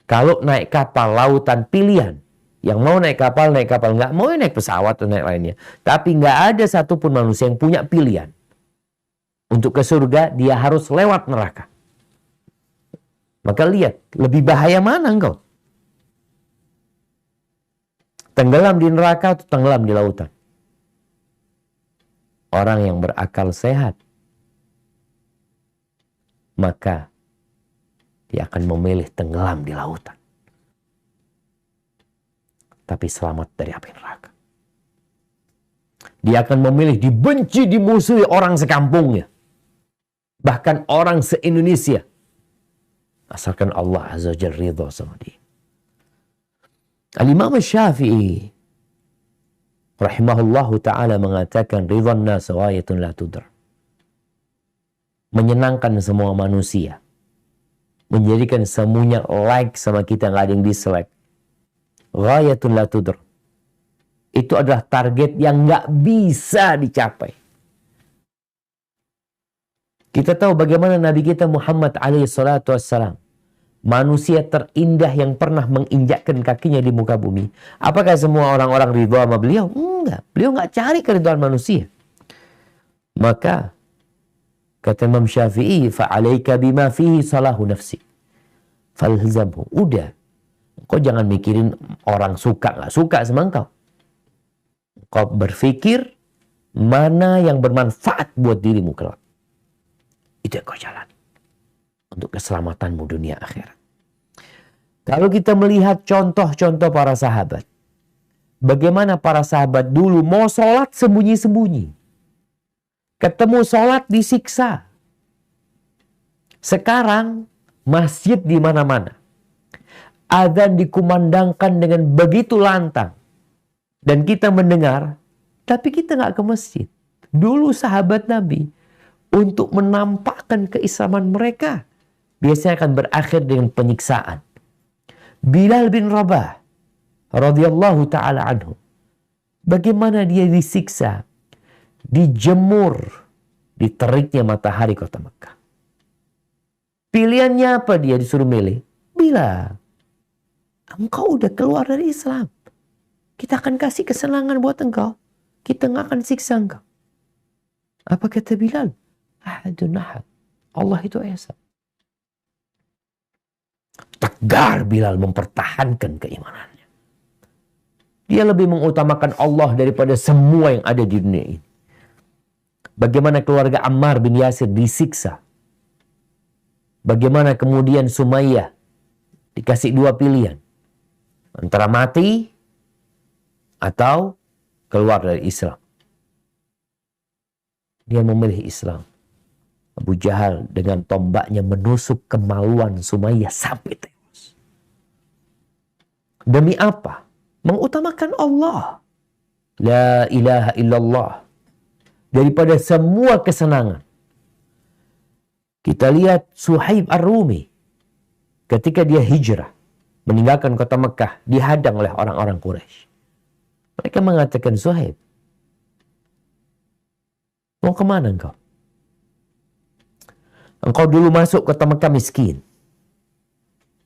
Kalau naik kapal lautan pilihan, yang mau naik kapal, nggak mau naik pesawat atau naik lainnya. Tapi nggak ada satupun manusia yang punya pilihan. Untuk ke surga, dia harus lewat neraka. Maka lihat, lebih bahaya mana engkau? Tenggelam di neraka atau tenggelam di lautan? Orang yang berakal sehat, maka dia akan memilih tenggelam di lautan. Tapi selamat dari api neraka. Dia akan memilih dibenci, dimusuhi orang sekampungnya. Bahkan orang se-Indonesia. Asalkan Allah Azza wa Jalla ridha sama dia. Al-Imam Syafi'i rahimahullahu ta'ala mengatakan ridhan nas ghayatun la tudar. Menyenangkan semua manusia. Menjadikan semuanya like sama kita, nggak ada yang dislike. Ghayatun la tudar. Itu adalah target yang nggak bisa dicapai. Kita tahu bagaimana Nabi kita Muhammad alaihi salatu wassalam, manusia terindah yang pernah menginjakkan kakinya di muka bumi. Apakah semua orang-orang ridha sama beliau? Enggak. Beliau nggak cari keridhaan manusia. Maka kata Imam Syafi'i, fa'alaika bima fihi salahu nafsi falzamhu. Udah. Kau jangan mikirin orang suka nggak suka sama engkau. Kau berpikir mana yang bermanfaat buat dirimu kelak. Itu yang kau jalan untuk keselamatanmu dunia akhirat. Kalau kita melihat contoh-contoh para sahabat, bagaimana para sahabat dulu mau sholat sembunyi-sembunyi, ketemu sholat disiksa. Sekarang masjid di mana-mana, adzan dikumandangkan dengan begitu lantang, dan kita mendengar, tapi kita nggak ke masjid. Dulu sahabat Nabi, untuk menampakkan keislaman mereka, biasanya akan berakhir dengan penyiksaan. Bilal bin Rabah radhiyallahu taala anhu, bagaimana dia disiksa, dijemur di teriknya matahari kota Mekah. Pilihannya apa? Dia disuruh milih. Bila engkau udah keluar dari Islam, kita akan kasih kesenangan buat engkau. Kita nggak akan siksa engkau. Apa kata Bilal? Ahadun ahad. Allah itu Esa. Tegar Bilal mempertahankan keimanannya. Dia lebih mengutamakan Allah daripada semua yang ada di dunia ini. Bagaimana keluarga Ammar bin Yasir disiksa. Bagaimana kemudian Sumayyah dikasih dua pilihan. Antara mati atau keluar dari Islam. Dia memilih Islam. Abu Jahal dengan tombaknya menusuk kemaluan Sumayyah sampai tewas. Demi apa? Mengutamakan Allah. La ilaha illallah. Daripada semua kesenangan. Kita lihat Suhaib Ar-Rumi. Ketika dia hijrah. Meninggalkan kota Mekah. Dihadang oleh orang-orang Quraisy. Mereka mengatakan, Suhaib, mau kemana engkau? Engkau dulu masuk kota Mekah miskin.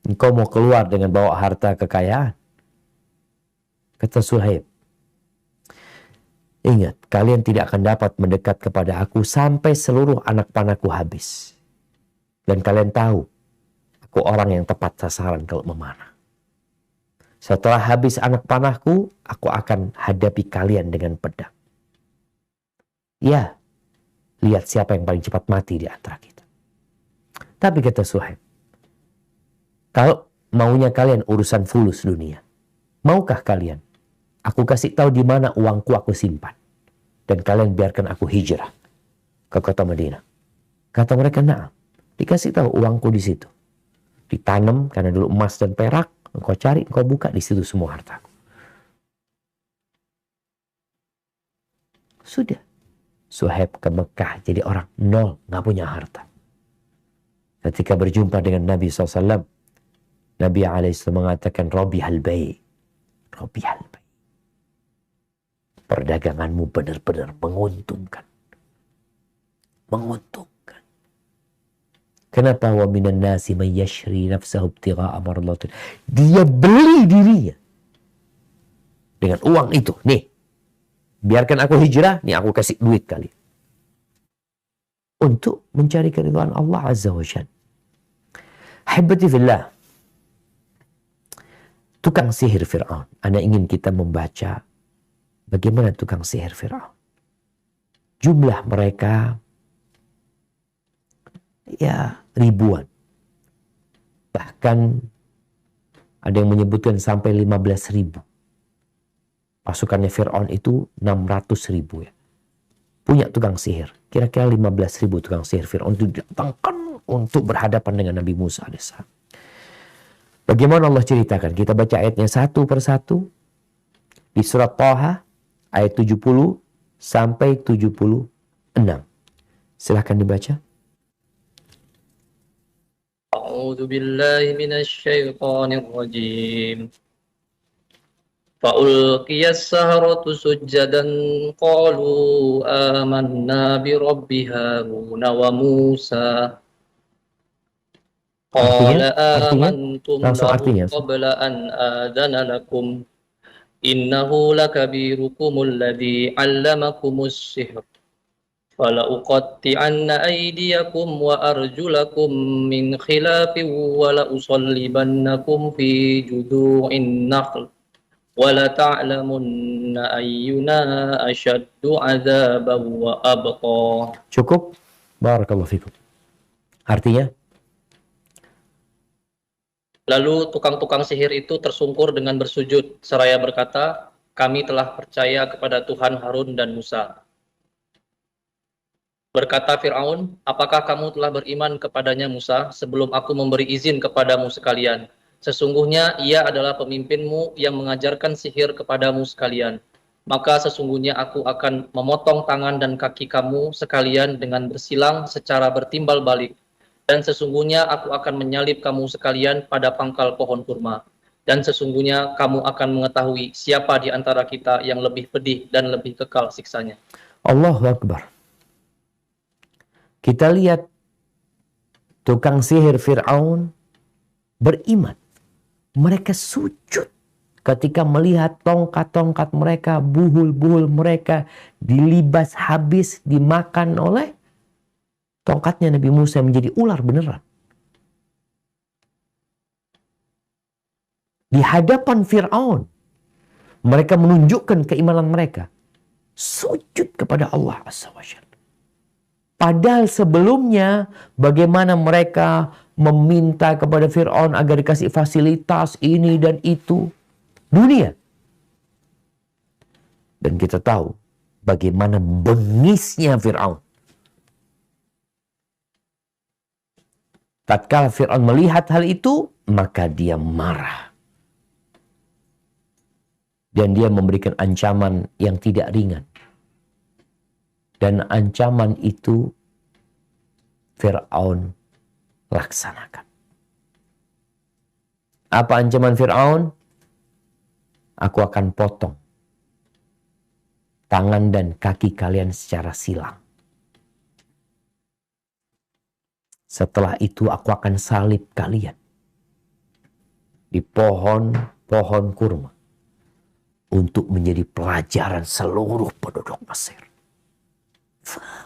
Engkau mau keluar dengan bawa harta kekayaan. Kata Suhaib, ingat, kalian tidak akan dapat mendekat kepada aku sampai seluruh anak panahku habis. Dan kalian tahu, aku orang yang tepat sasaran kalau memanah. Setelah habis anak panahku, aku akan hadapi kalian dengan pedang. Ya, lihat siapa yang paling cepat mati di antara kita. Tapi kata Suhaib, kalau maunya kalian urusan fulus dunia, maukah kalian aku kasih tahu di mana uangku aku simpan, dan kalian biarkan aku hijrah ke kota Madinah? Kata mereka, nah, dikasih tahu uangku di situ. Ditanam karena dulu emas dan perak, engkau cari, engkau buka di situ semua hartaku. Sudah. Suhaib ke Mekah jadi orang nol, nggak punya harta. Ketika berjumpa dengan Nabi SAW, Nabi SAW mengatakan, Robihal bay. Robihal bay. Perdaganganmu benar-benar menguntungkan. Menguntungkan. Kenapa? Wa minan nasi man yashri nafsahu ibtigha'a mardatin. Dia beli dirinya dengan uang itu. Nih, biarkan aku hijrah, nih aku kasih duit kali. Untuk mencari keridhaan Allah Azza wa Jalla. Ahibati fillah. Tukang sihir Fir'aun. Ana ingin kita membaca bagaimana tukang sihir Fir'aun. Jumlah mereka ya ribuan. Bahkan ada yang menyebutkan sampai 15.000. Pasukannya Fir'aun itu 600.000 ya. Punya tukang sihir. Kira-kira 15.000 tukang sihir Fir'aun itu didatangkan untuk berhadapan dengan Nabi Musa AS. Bagaimana Allah ceritakan? Kita baca ayatnya satu persatu. Di surat Thaha ayat 70 sampai 76. Silahkan dibaca. A'udzu billahi minasy syaithanir rajim. Fa'ulqiyas saharatu sujjadan qalu amanna bi rabbi Harun wa Musa. Qala amantum lahu qabla an adana lakum innahu lakabirukumul ladzi 'allamakumus sihr. فَلَأُقَطِّعَنَّ أَيْدِيَكُمْ وَأَرْجُلَكُمْ مِنْ خِلَافٍ وَلَأُصَلِّبَنَّكُمْ فِي جُذُوعِ النَّخْلِ وَلَتَعْلَمُنَّ أَيُّنَا أَشَدُّ عَذَابًا وَأَبْقَى. Cukup? Barakallahu fikum. Artinya? Lalu tukang-tukang sihir itu tersungkur dengan bersujud seraya berkata, kami telah percaya kepada Tuhan Harun dan Musa. Berkata Fir'aun, apakah kamu telah beriman kepadanya Musa sebelum aku memberi izin kepadamu sekalian? Sesungguhnya ia adalah pemimpinmu yang mengajarkan sihir kepadamu sekalian. Maka sesungguhnya aku akan memotong tangan dan kaki kamu sekalian dengan bersilang secara bertimbal balik. Dan sesungguhnya aku akan menyalib kamu sekalian pada pangkal pohon kurma. dan sesungguhnya kamu akan mengetahui siapa di antara kita yang lebih pedih dan lebih kekal siksanya. Allahu Akbar. Kita lihat tukang sihir Fir'aun beriman. Mereka sujud ketika melihat tongkat-tongkat mereka, buhul-buhul mereka dilibas habis, dimakan oleh tongkatnya Nabi Musa menjadi ular beneran. Di hadapan Fir'aun, mereka menunjukkan keimanan mereka. Sujud kepada Allah Azza wa Jalla. Padahal sebelumnya bagaimana mereka meminta kepada Fir'aun agar dikasih fasilitas ini dan itu. Dunia. Dan kita tahu bagaimana bengisnya Fir'aun. Tatkala Fir'aun melihat hal itu, maka dia marah. Dan dia memberikan ancaman yang tidak ringan. Dan ancaman itu Fir'aun laksanakan. Apa ancaman Fir'aun? Aku akan potong tangan dan kaki kalian secara silang. Setelah itu aku akan salib kalian di pohon kurma untuk menjadi pelajaran seluruh penduduk Mesir.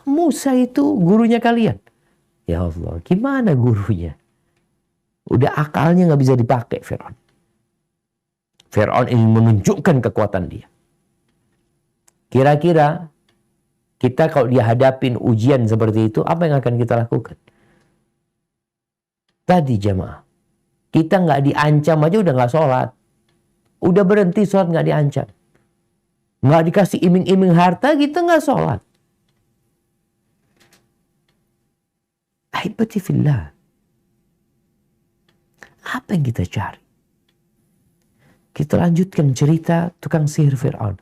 Musa itu gurunya kalian. Ya Allah, gimana gurunya? Udah akalnya nggak bisa dipakai Fir'aun. Fir'aun ingin menunjukkan kekuatan dia. Kira-kira kita kalau dihadapin ujian seperti itu, apa yang akan kita lakukan? Tadi jemaah, kita nggak diancam aja udah nggak sholat. Udah berhenti sholat nggak diancam. Nggak dikasih iming-iming harta, kita nggak sholat. Ahibati fillah. Apa yang kita cari? Kita lanjutkan cerita tukang sihir Fir'aun.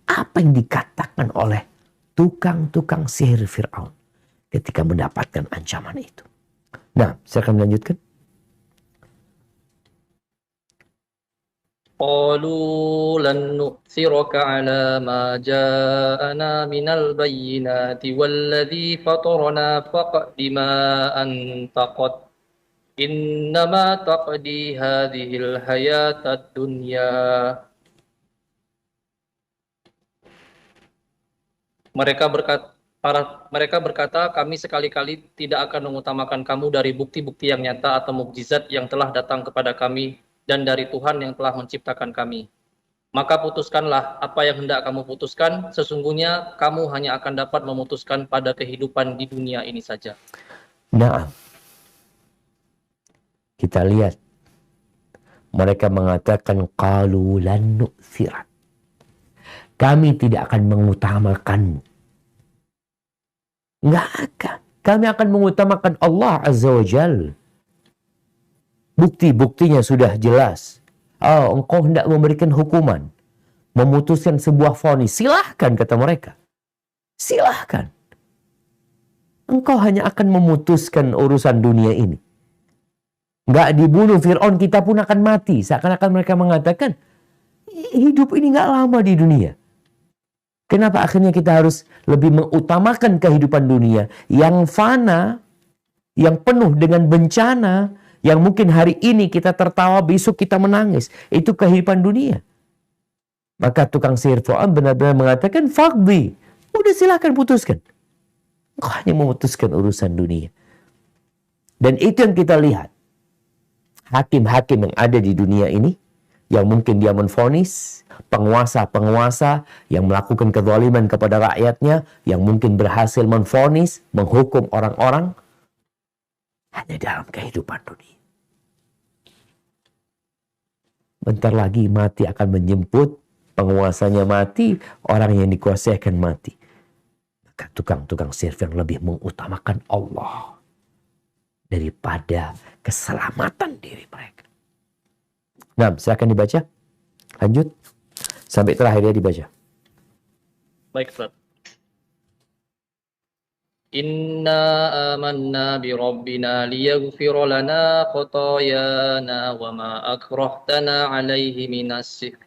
Apa yang dikatakan oleh tukang-tukang sihir Fir'aun ketika mendapatkan ancaman itu? Nah, saya akan melanjutkan. قالوا لن نؤثرك على ما جاءنا من البينات والذي فطرنا فاقض ما أنت قد إنما تقضي هذه الحياة الدنيا. Mereka berkata, kami sekali-kali tidak akan mengutamakan kamu dari bukti-bukti yang nyata atau mukjizat yang telah datang kepada kami dan dari Tuhan yang telah menciptakan kami. Maka putuskanlah apa yang hendak kamu putuskan, sesungguhnya kamu hanya akan dapat memutuskan pada kehidupan di dunia ini saja. Nah, kita lihat mereka mengatakan qalu lan nu'thira. Kami tidak akan mengutamakanmu. Nggak akan. Kami akan mengutamakan Allah Azza wa Jalla. Bukti-buktinya sudah jelas. Oh, engkau hendak memberikan hukuman. Memutuskan sebuah vonis. Silahkan, kata mereka. Silahkan. Engkau hanya akan memutuskan urusan dunia ini. Nggak dibunuh Fir'aun, kita pun akan mati. Seakan-akan mereka mengatakan, hidup ini nggak lama di dunia. Kenapa akhirnya kita harus lebih mengutamakan kehidupan dunia yang fana, yang penuh dengan bencana, yang mungkin hari ini kita tertawa, besok kita menangis. Itu kehidupan dunia. Maka tukang sihir Fir'aun benar-benar mengatakan, faqdi. Udah silahkan putuskan. Engkau hanya memutuskan urusan dunia. Dan itu yang kita lihat. Hakim-hakim yang ada di dunia ini, yang mungkin dia menvonis, penguasa-penguasa yang melakukan kezaliman kepada rakyatnya, yang mungkin berhasil menvonis, menghukum orang-orang, hanya dalam kehidupan dunia. Bentar lagi mati akan menjemput, penguasanya mati, orang yang dikuasai akan mati. Maka tukang-tukang sihir yang lebih mengutamakan Allah daripada keselamatan diri mereka. Nah, silakan dibaca. Lanjut. Sampai terakhir ya dibaca. Baik, Ustaz. Inna amanna bi rabbina liyaghfira lana khatayana wa ma akrahtana alaihi minas sihr.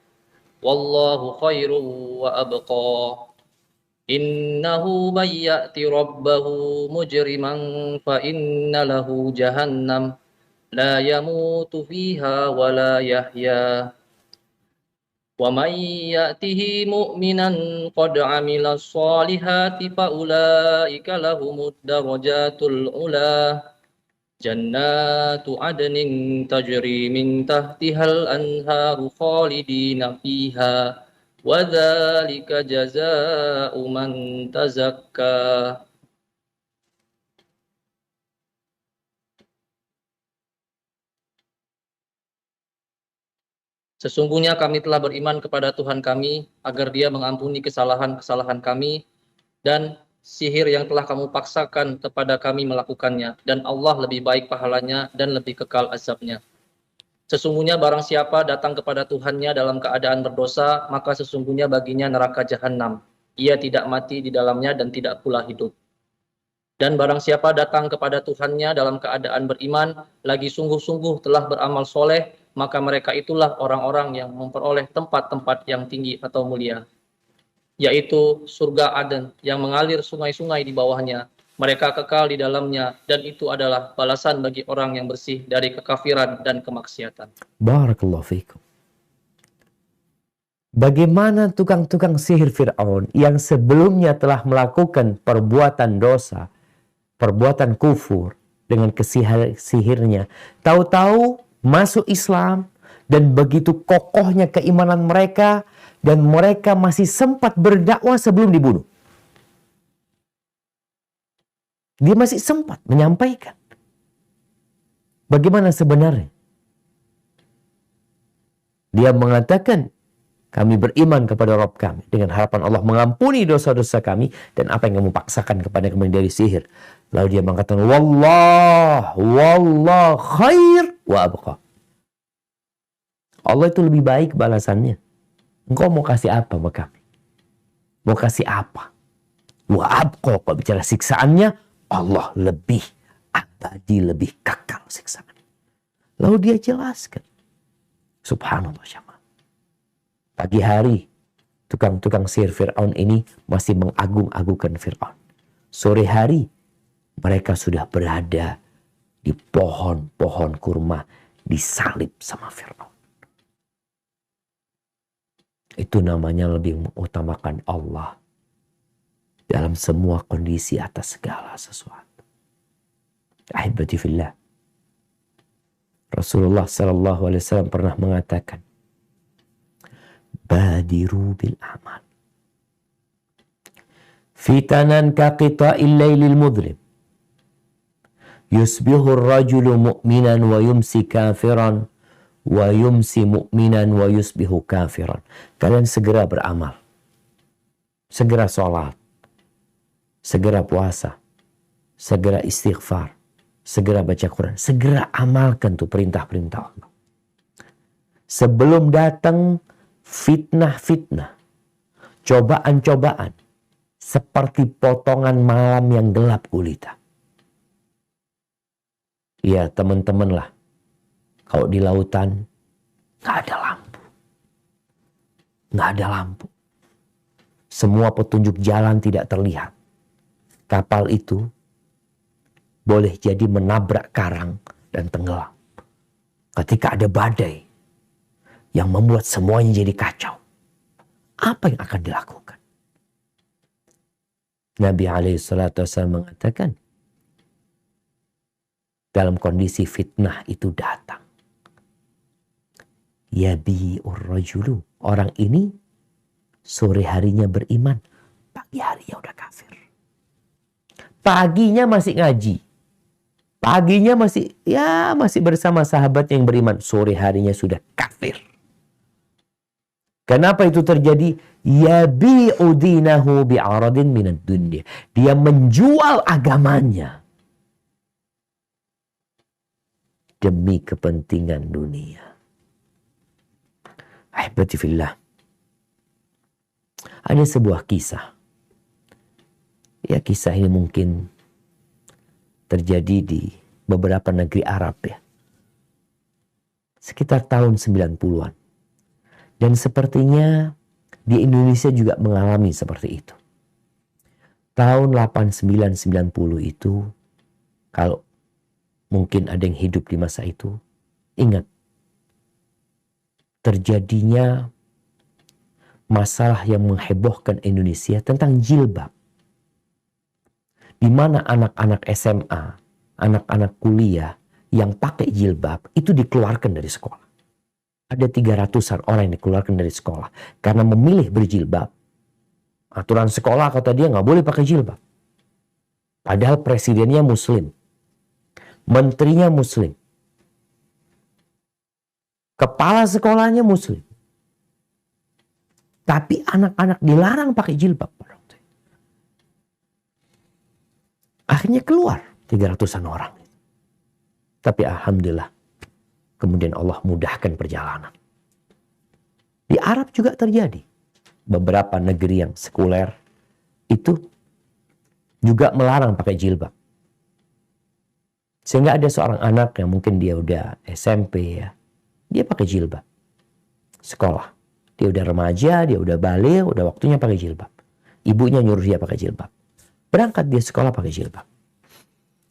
Wallahu khairu wa abqa. Innahu man ya'ti rabbahu mujriman fa inna lahu jahannam la yamutu fiha wa la yahya. Wa man ya'tihi mu'minan qad 'amila shalihati fa ulaika lahumud darajatul ula. Jannatu adnin tajri min tahtihal anharu khalidina fiha. Wa dzalika jazaa'u man tazakka. Sesungguhnya kami telah beriman kepada Tuhan kami agar Dia mengampuni kesalahan-kesalahan kami dan sihir yang telah kamu paksakan kepada kami melakukannya, dan Allah lebih baik pahalanya dan lebih kekal azabnya. Sesungguhnya barang siapa datang kepada Tuhannya dalam keadaan berdosa, maka sesungguhnya baginya neraka jahanam. Ia tidak mati di dalamnya dan tidak pula hidup. Dan barang siapa datang kepada Tuhannya dalam keadaan beriman, lagi sungguh-sungguh telah beramal soleh, maka mereka itulah orang-orang yang memperoleh tempat-tempat yang tinggi atau mulia, yaitu surga Aden yang mengalir sungai-sungai di bawahnya. Mereka kekal di dalamnya, dan itu adalah balasan bagi orang yang bersih dari kekafiran dan kemaksiatan. Barakallahu fikum. Bagaimana tukang-tukang sihir Fir'aun yang sebelumnya telah melakukan perbuatan dosa, perbuatan kufur dengan sihirnya, tahu-tahu masuk Islam, dan begitu kokohnya keimanan mereka, dan mereka masih sempat berdakwah sebelum dibunuh. Dia masih sempat menyampaikan bagaimana sebenarnya. Dia mengatakan, kami beriman kepada Rabb kami dengan harapan Allah mengampuni dosa-dosa kami dan apa yang kamu paksakan kepada kami dari sihir. Lalu dia mengatakan, Wallah khair wa abqa. Allah itu lebih baik balasannya. Engkau mau kasih apa sama kami? Mau kasih apa? Wa abqa, kalau bicara siksaannya, Allah lebih abadi, lebih kekal siksaan. Lalu dia jelaskan. Subhanallah syama. Pagi hari, tukang-tukang sihir Fir'aun ini masih mengagung-agungkan Fir'aun. Sore hari, mereka sudah berada di pohon-pohon kurma, disalib sama Fir'aun. Itu namanya lebih mengutamakan Allah dalam semua kondisi atas segala sesuatu. Ahibati fillah. Rasulullah SAW pernah mengatakan, Badiru bil amal. Fitanan ka qita'il laylil mudlim. Yusbihu ar-rajulu mu'minan wa yumsi kafiran. Wa yumsi mu'minan wa yusbihu kafiran. Kalian segera beramal. Segera sholat. Segera puasa. Segera istighfar. Segera baca Quran. Segera amalkan tuh perintah-perintah Allah. Sebelum datang fitnah-fitnah, cobaan-cobaan, seperti potongan malam yang gelap gulita. Ya teman-teman lah, kalau di lautan nggak ada lampu. Nggak ada lampu. Semua petunjuk jalan tidak terlihat. Kapal itu boleh jadi menabrak karang dan tenggelam. Ketika ada badai yang membuat semuanya jadi kacau, apa yang akan dilakukan? Nabi SAW mengatakan, dalam kondisi fitnah itu datang, yabi'ur rajulu, orang ini sore harinya beriman, pagi harinya udah kafir. Paginya masih ngaji, paginya masih bersama sahabat yang beriman, sore harinya sudah kafir. Kenapa itu terjadi? Yabi'u dinahu bi'aradin minad dunya. Dia menjual agamanya demi kepentingan dunia. Ahibati fillah. Ada sebuah kisah. Ya, kisah ini mungkin terjadi di beberapa negeri Arab ya. Sekitar tahun 90-an. Dan sepertinya di Indonesia juga mengalami seperti itu. Tahun 89-90 itu, kalau mungkin ada yang hidup di masa itu, ingat, terjadinya masalah yang menghebohkan Indonesia tentang jilbab. Di mana anak-anak SMA, anak-anak kuliah yang pakai jilbab itu dikeluarkan dari sekolah. Ada 300-an orang yang dikeluarkan dari sekolah karena memilih berjilbab. Aturan sekolah kata dia nggak boleh pakai jilbab. Padahal presidennya muslim. Menterinya muslim. Kepala sekolahnya muslim. Tapi anak-anak dilarang pakai jilbab. Akhirnya keluar 300-an orang. Tapi alhamdulillah. Kemudian Allah mudahkan perjalanan. Di Arab juga terjadi. Beberapa negeri yang sekuler itu juga melarang pakai jilbab. Sehingga ada seorang anak yang mungkin dia udah SMP ya. Dia pakai jilbab. Sekolah. Dia udah remaja, dia udah balik, udah waktunya pakai jilbab. Ibunya nyuruh dia pakai jilbab. Berangkat dia sekolah pakai jilbab.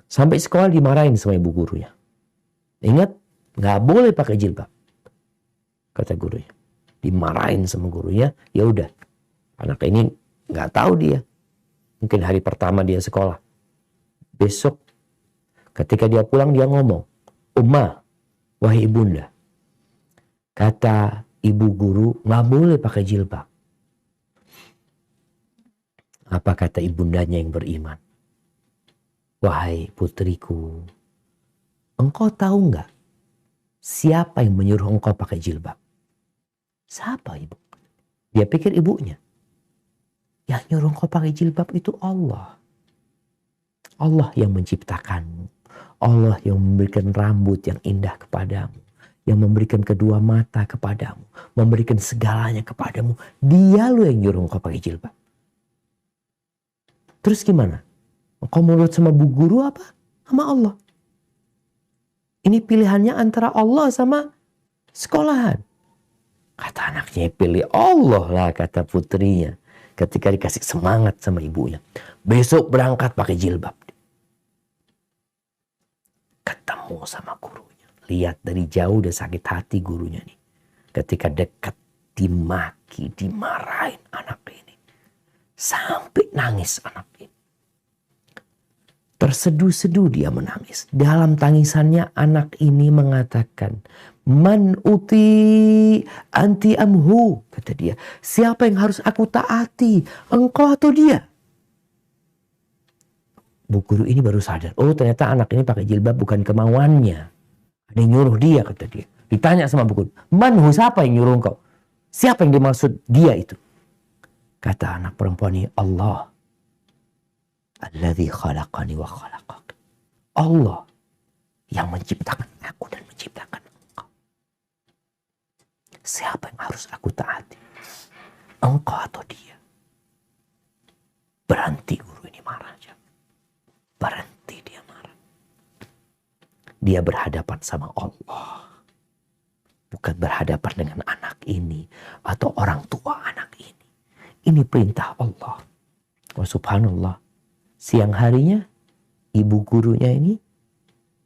Sampai sekolah dimarahin sama ibu gurunya. Ingat, nggak boleh pakai jilbab. Kata gurunya. Dimarahin sama gurunya, ya udah. Anak ini nggak tahu dia. Mungkin hari pertama dia sekolah. Besok ketika dia pulang dia ngomong, "Umma, wahai ibunda, kata ibu guru nggak boleh pakai jilbab." Apa kata ibundanya yang beriman? "Wahai putriku, engkau tahu nggak siapa yang menyuruh engkau pakai jilbab?" Siapa ibu? Dia pikir ibunya. Yang nyuruh engkau pakai jilbab itu Allah. Allah yang menciptakanmu. Allah yang memberikan rambut yang indah kepadamu. Yang memberikan kedua mata kepadamu. Memberikan segalanya kepadamu. Dia lo yang nyuruh engkau pakai jilbab. Terus gimana? Engkau menurut sama bu guru apa? Sama Allah. Ini pilihannya antara Allah sama sekolahan. Kata anaknya, pilih Allah lah, kata putrinya. Ketika dikasih semangat sama ibunya. Besok berangkat pakai jilbab. Ketemu sama gurunya. Lihat dari jauh udah sakit hati gurunya nih. Ketika dekat dimaki, dimarahin anak ini. Sampai nangis anak ini. Terseduh-seduh dia menangis. Dalam tangisannya anak ini mengatakan, "Man uti anti amhu," kata dia. Siapa yang harus aku taati? Engkau atau dia? Bu guru ini baru sadar. Oh, ternyata anak ini pakai jilbab bukan kemauannya. Ada yang nyuruh dia, kata dia. Ditanya sama bu guru. "Manhu, siapa yang nyuruh engkau? Siapa yang dimaksud dia itu?" Kata anak perempuan ini, "Allah. Alladzi khalaqani wa khalaqak." Allah yang menciptakan aku dan menciptakan engkau. Siapa yang harus aku taati? Engkau atau dia? Berhenti guru ini marah. Berhenti dia marah. Dia berhadapan sama Allah. Bukan berhadapan dengan anak ini atau orang tua anak ini. Ini perintah Allah. Oh subhanallah. Siang harinya ibu gurunya ini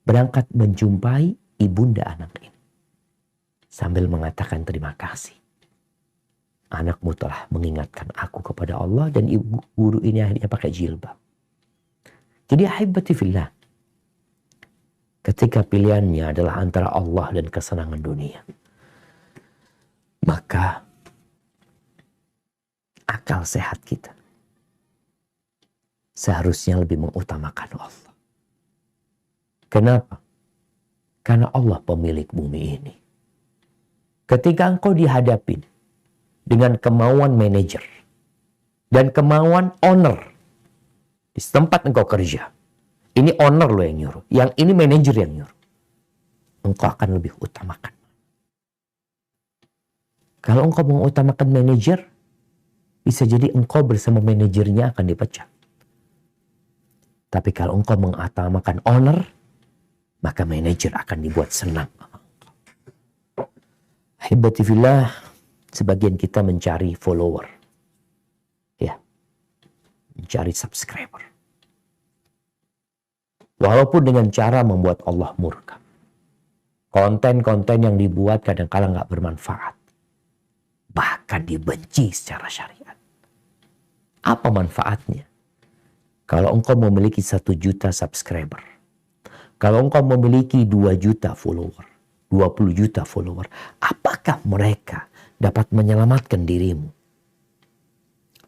berangkat menjumpai ibunda anak ini. Sambil mengatakan terima kasih. Anakmu telah mengingatkan aku kepada Allah dan ibu guru ini akhirnya pakai jilbab. Jadi ahibati fillah. Ketika pilihannya adalah antara Allah dan kesenangan dunia. Maka akal sehat kita seharusnya lebih mengutamakan Allah. Kenapa? Karena Allah pemilik bumi ini. Ketika engkau dihadapin dengan kemauan manajer dan kemauan owner di tempat engkau kerja, ini owner lo yang nyuruh, yang ini manajer yang nyuruh, engkau akan lebih utamakan. Kalau engkau mengutamakan manajer, bisa jadi engkau bersama manajernya akan dipecat. Tapi kalau engkau mengutamakan owner, maka manajer akan dibuat senang. Ahibati fillah, sebagian kita mencari follower. Ya, mencari subscriber. Walaupun dengan cara membuat Allah murka. Konten-konten yang dibuat kadang-kala nggak bermanfaat. Bahkan dibenci secara syariat. Apa manfaatnya? Kalau engkau memiliki 1 juta subscriber. Kalau engkau memiliki 2 juta follower. 20 juta follower. Apakah mereka dapat menyelamatkan dirimu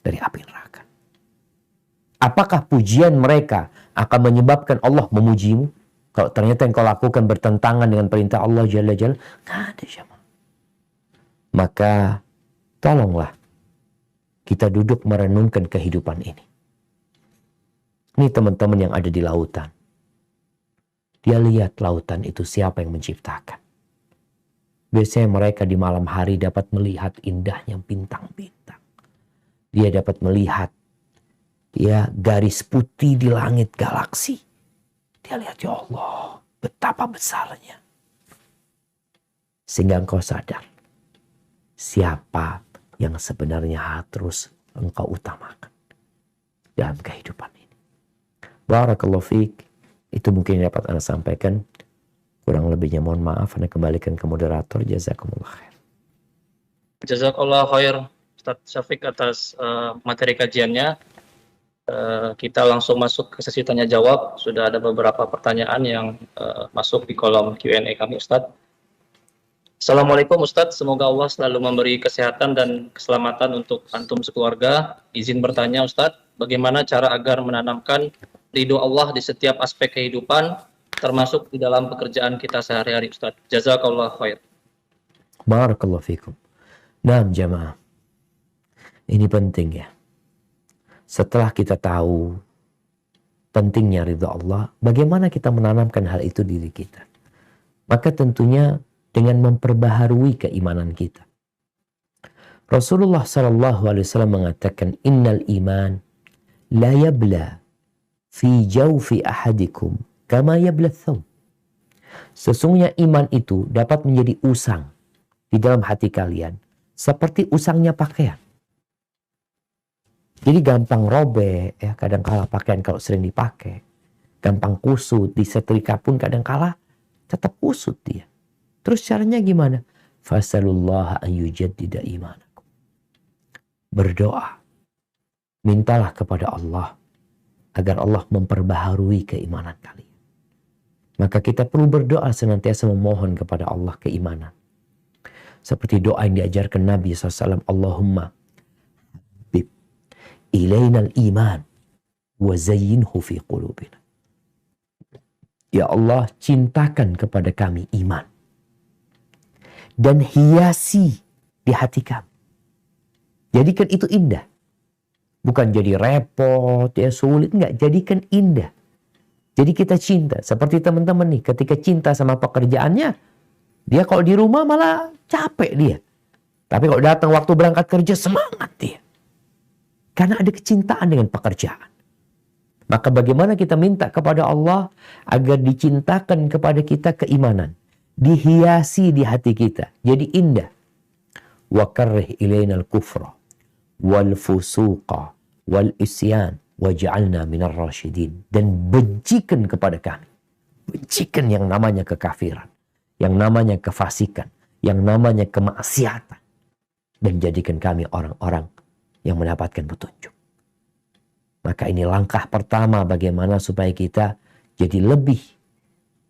dari api neraka? Apakah pujian mereka akan menyebabkan Allah memujimu? Kalau ternyata yang kau lakukan bertentangan dengan perintah Allah Jalla Jalla, nggak ada jamaah. Maka tolonglah kita duduk merenungkan kehidupan ini. Ini teman-teman yang ada di lautan. Dia lihat lautan itu siapa yang menciptakan. Biasanya mereka di malam hari dapat melihat indahnya bintang-bintang. Dia dapat melihat ya garis putih di langit galaksi. Dia lihat, ya Allah, betapa besarnya. Sehingga engkau sadar siapa yang sebenarnya harus engkau utamakan dalam kehidupan ini. Barakallahu fiik. Itu mungkin yang dapat Anda sampaikan. Kurang lebihnya mohon maaf. Anda kembalikan ke moderator. Jazakumullah khair. Jazakallah khair Ustadz Syafiq atas materi kajiannya. Kita langsung masuk ke sesi tanya jawab. Sudah ada beberapa pertanyaan yang masuk di kolom Q&A kami, Ustadz. Assalamualaikum Ustadz, semoga Allah selalu memberi kesehatan dan keselamatan untuk antum sekeluarga. Izin bertanya Ustadz, bagaimana cara agar menanamkan ridho Allah di setiap aspek kehidupan, termasuk di dalam pekerjaan kita sehari-hari Ustadz. Jazakallah khair. Barakallahu fikum. Nah jamaah, ini penting ya. Setelah kita tahu pentingnya ridha Allah, bagaimana kita menanamkan hal itu di diri kita? Maka tentunya dengan memperbaharui keimanan kita. Rasulullah SAW mengatakan, Innal iman la yabla fi jawfi ahadikum kama yabla thawb. Sesungguhnya iman itu dapat menjadi usang di dalam hati kalian, seperti usangnya pakaian. Jadi gampang robek, ya kadang-kala pakaian kalau sering dipakai. Gampang kusut, disetrika pun kadang-kala tetap kusut dia. Terus caranya gimana? Fasalullah an yujaddida imanakum. Berdoa. Mintalah kepada Allah agar Allah memperbaharui keimanan kalian. Maka kita perlu berdoa senantiasa memohon kepada Allah keimanan. Seperti doa yang diajarkan Nabi SAW. Allahumma ilainal iman wa zayyinhu fi qulubina. Ya Allah, cintakan kepada kami iman dan hiasi di hati kami. Jadikan itu indah. Bukan jadi repot, ya sulit, enggak, jadikan indah. Jadi kita cinta, seperti teman-teman nih, ketika cinta sama pekerjaannya, dia kalau di rumah malah capek dia. Tapi kalau datang waktu berangkat kerja semangat dia. Karena ada kecintaan dengan pekerjaan. Maka bagaimana kita minta kepada Allah agar dicintakan kepada kita keimanan. Dihiasi di hati kita. Jadi indah. Wa karrih ilainal kufra wal fusuqa wal isyan waj'alna minar rasyidin. Dan bencikan kepada kami. Bencikan yang namanya kekafiran. Yang namanya kefasikan. Yang namanya kemaksiatan. Dan jadikan kami orang-orang yang mendapatkan petunjuk. Maka ini langkah pertama bagaimana supaya kita jadi lebih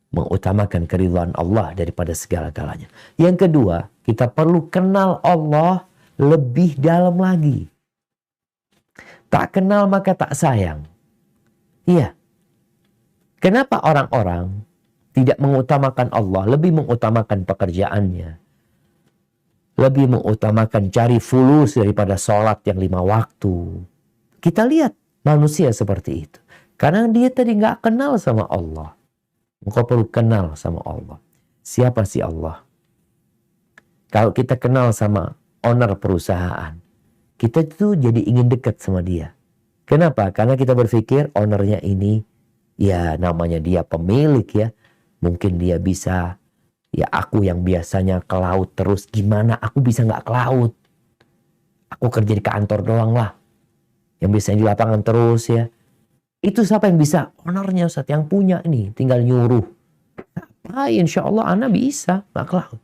mengutamakan keridhaan Allah daripada segala-galanya. Yang kedua, kita perlu kenal Allah lebih dalam lagi. Tak kenal maka tak sayang. Iya. Kenapa orang-orang tidak mengutamakan Allah, lebih mengutamakan pekerjaannya, lebih mengutamakan cari fulus daripada sholat yang 5 waktu. Kita lihat manusia seperti itu. Karena dia tadi nggak kenal sama Allah. Engkau perlu kenal sama Allah. Siapa sih Allah? Kalau kita kenal sama owner perusahaan, kita tuh jadi ingin dekat sama dia. Kenapa? Karena kita berpikir ownernya ini Ya namanya dia pemilik ya. Mungkin dia bisa, ya aku yang biasanya ke laut terus, gimana aku bisa nggak ke laut? Aku kerja di kantor doang lah. Yang biasanya di lapangan terus ya. Itu siapa yang bisa? Ownernya Ustaz, yang punya nih. Tinggal nyuruh. Ah, insya Allah anak bisa nggak ke laut.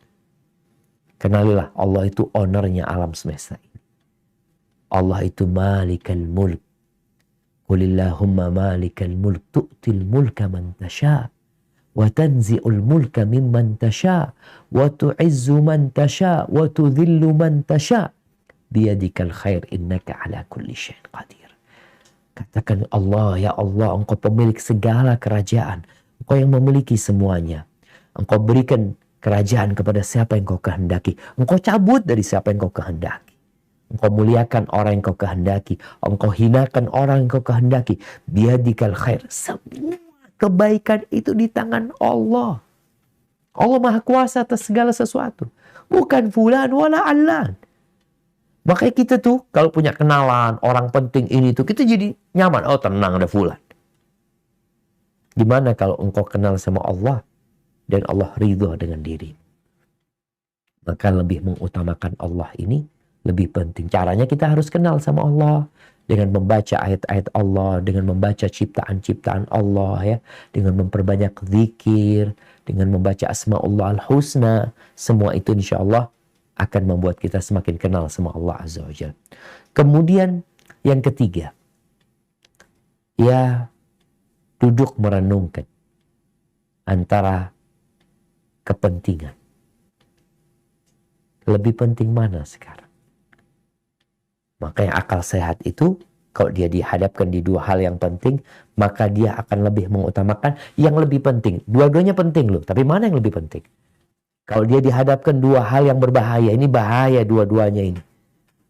Kenalilah Allah itu ownernya alam semesta ini. Allah itu malikal mulk. Qulillahumma malikal mulk tu'til mulka man tasha' wa tanzi'ul mulka mimman tasha' wa tu'izzu man tasha' wa tudhillu man tasha' biyadikal khair innaka ala kulli syai'in qadir. Katakan Allah, ya Allah, Engkau pemilik segala kerajaan. Engkau yang memiliki semuanya. Engkau berikan kerajaan kepada siapa yang Engkau kehendaki. Engkau cabut dari siapa yang Engkau kehendaki. Engkau muliakan orang yang Engkau kehendaki. Engkau hinakan orang yang Engkau kehendaki. Biyadikal khair. Semua kebaikan itu di tangan Allah. Allah Maha Kuasa atas segala sesuatu. Bukan fulan wala allan. Makanya kita tuh kalau punya kenalan, orang penting ini tuh, kita jadi nyaman. Oh tenang, ada fulan. Gimana kalau engkau kenal sama Allah dan Allah ridho dengan diri? Maka lebih mengutamakan Allah ini lebih penting. Caranya kita harus kenal sama Allah. Dengan membaca ayat-ayat Allah, dengan membaca ciptaan-ciptaan Allah ya. Dengan memperbanyak zikir, dengan membaca Asma'ullah al-Husna. Semua itu insya Allah akan membuat kita semakin kenal sama Allah Azza wa Jalla. Kemudian yang ketiga, ya duduk merenungkan antara kepentingan. Lebih penting mana sekarang? Maka yang akal sehat itu, kalau dia dihadapkan di dua hal yang penting, maka dia akan lebih mengutamakan yang lebih penting. Dua-duanya penting loh, tapi mana yang lebih penting? Kalau dia dihadapkan dua hal yang berbahaya, ini bahaya dua-duanya ini.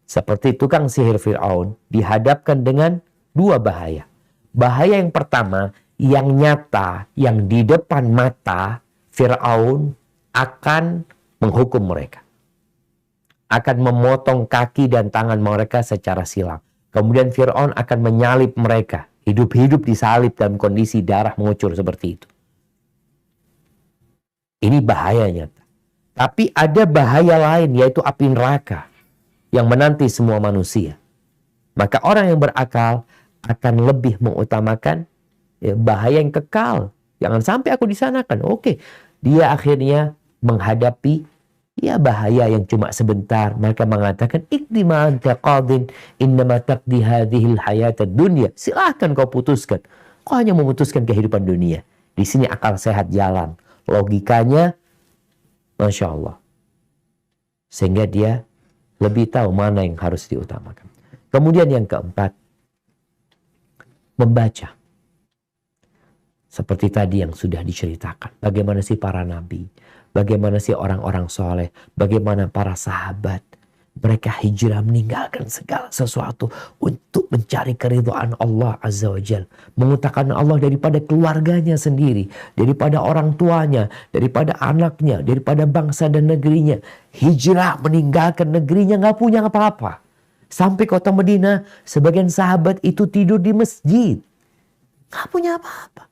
Seperti tukang sihir Fir'aun, dihadapkan dengan dua bahaya. Bahaya yang pertama, yang nyata, yang di depan mata, Fir'aun akan menghukum mereka. Akan memotong kaki dan tangan mereka secara silang. Kemudian Fir'aun akan menyalib mereka. Hidup-hidup disalib dalam kondisi darah mengucur seperti itu. Ini bahaya nyata. Tapi ada bahaya lain, yaitu api neraka yang menanti semua manusia. Maka orang yang berakal akan lebih mengutamakan bahaya yang kekal. Jangan sampai aku disanakan. Oke, dia akhirnya menghadapi bahaya yang cuma sebentar. Mereka mengatakan, "Iqdi ma anta qadin, innama taqdi hadhil hayatad dunya." Silahkan kau putuskan. Kau hanya memutuskan kehidupan dunia. Di sini akal sehat jalan. Logikanya Masya Allah. Sehingga dia lebih tahu mana yang harus diutamakan. Kemudian yang keempat, membaca. Seperti tadi yang sudah diceritakan. Bagaimana sih para nabi? Bagaimana sih orang-orang soleh? Bagaimana para sahabat? Mereka hijrah meninggalkan segala sesuatu untuk mencari keridhaan Allah Azza wa Jalla. Mengutamakan Allah daripada keluarganya sendiri, daripada orang tuanya, daripada anaknya, daripada bangsa dan negerinya. Hijrah meninggalkan negerinya, nggak punya apa-apa. Sampai kota Madinah, sebagian sahabat itu tidur di masjid. Nggak punya apa-apa.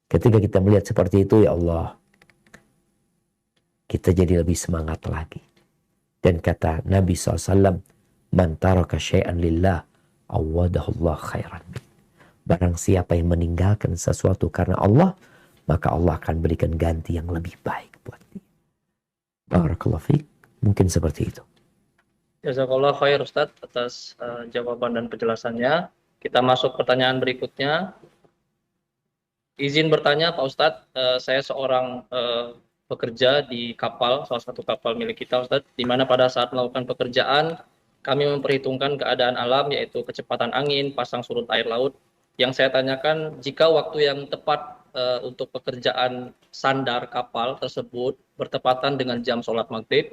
Ketika kita melihat seperti itu, ya Allah, kita jadi lebih semangat lagi. Dan kata Nabi SAW, "Man taraka syai'an lillah, awadahullah khairan." Barang siapa yang meninggalkan sesuatu karena Allah, maka Allah akan berikan ganti yang lebih baik buat dia. Barakallahu fiik. Mungkin seperti itu. Jazakallah khair Ustadz atas jawaban dan penjelasannya. Kita masuk pertanyaan berikutnya. Izin bertanya Pak Ustadz, saya seorang bekerja di kapal, salah satu kapal milik kita Ustadz, di mana pada saat melakukan pekerjaan kami memperhitungkan keadaan alam yaitu kecepatan angin, pasang surut air laut. Yang saya tanyakan, jika waktu yang tepat untuk pekerjaan sandar kapal tersebut bertepatan dengan jam sholat maghrib,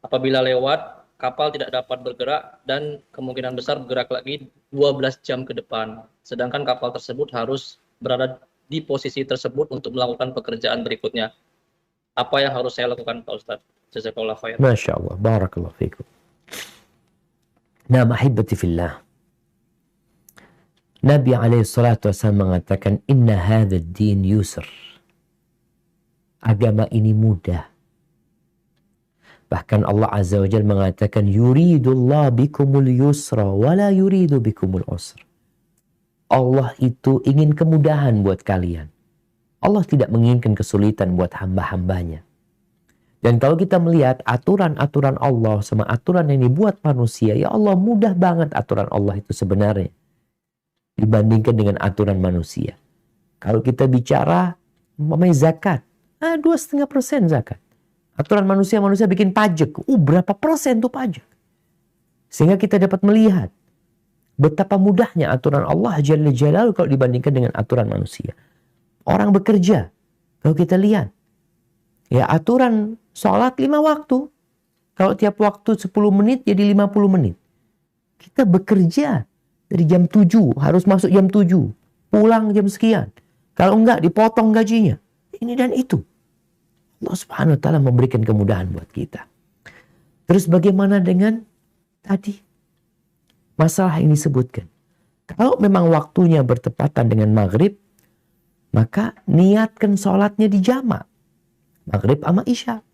apabila lewat, kapal tidak dapat bergerak dan kemungkinan besar bergerak lagi 12 jam ke depan. Sedangkan kapal tersebut harus berada di posisi tersebut untuk melakukan pekerjaan berikutnya. Apa yang harus saya lakukan Pak Ustadz? Jazakallah khair. Masya Allah. Barakallahu fiikum. Nah, mahibati fillah. Nabi SAW mengatakan, inna hadha din yusr. Agama ini mudah. Bahkan Allah Azza wa Jalla mengatakan, yuridullah bikumul yusra wa la yuridu bikumul usra. Allah itu ingin kemudahan buat kalian. Allah tidak menginginkan kesulitan buat hamba-hambanya. Dan kalau kita melihat aturan-aturan Allah sama aturan yang dibuat manusia, ya Allah, mudah banget aturan Allah itu sebenarnya dibandingkan dengan aturan manusia. Kalau kita bicara umpamanya zakat, 2,5% zakat. Aturan manusia bikin pajak. Berapa persen tuh pajak? Sehingga kita dapat melihat betapa mudahnya aturan Allah Jalla Jalaluhu kalau dibandingkan dengan aturan manusia. Orang bekerja, kalau kita lihat, ya aturan sholat 5 waktu. Kalau tiap waktu 10 menit jadi 50 menit. Kita bekerja dari jam 7, harus masuk jam 7. Pulang jam sekian. Kalau enggak, dipotong gajinya. Ini dan itu. Allah Subhanahu wa ta'ala memberikan kemudahan buat kita. Terus bagaimana dengan tadi? Masalah yang disebutkan. Kalau memang waktunya bertepatan dengan maghrib, maka niatkan sholatnya di jamak. Maghrib sama isya.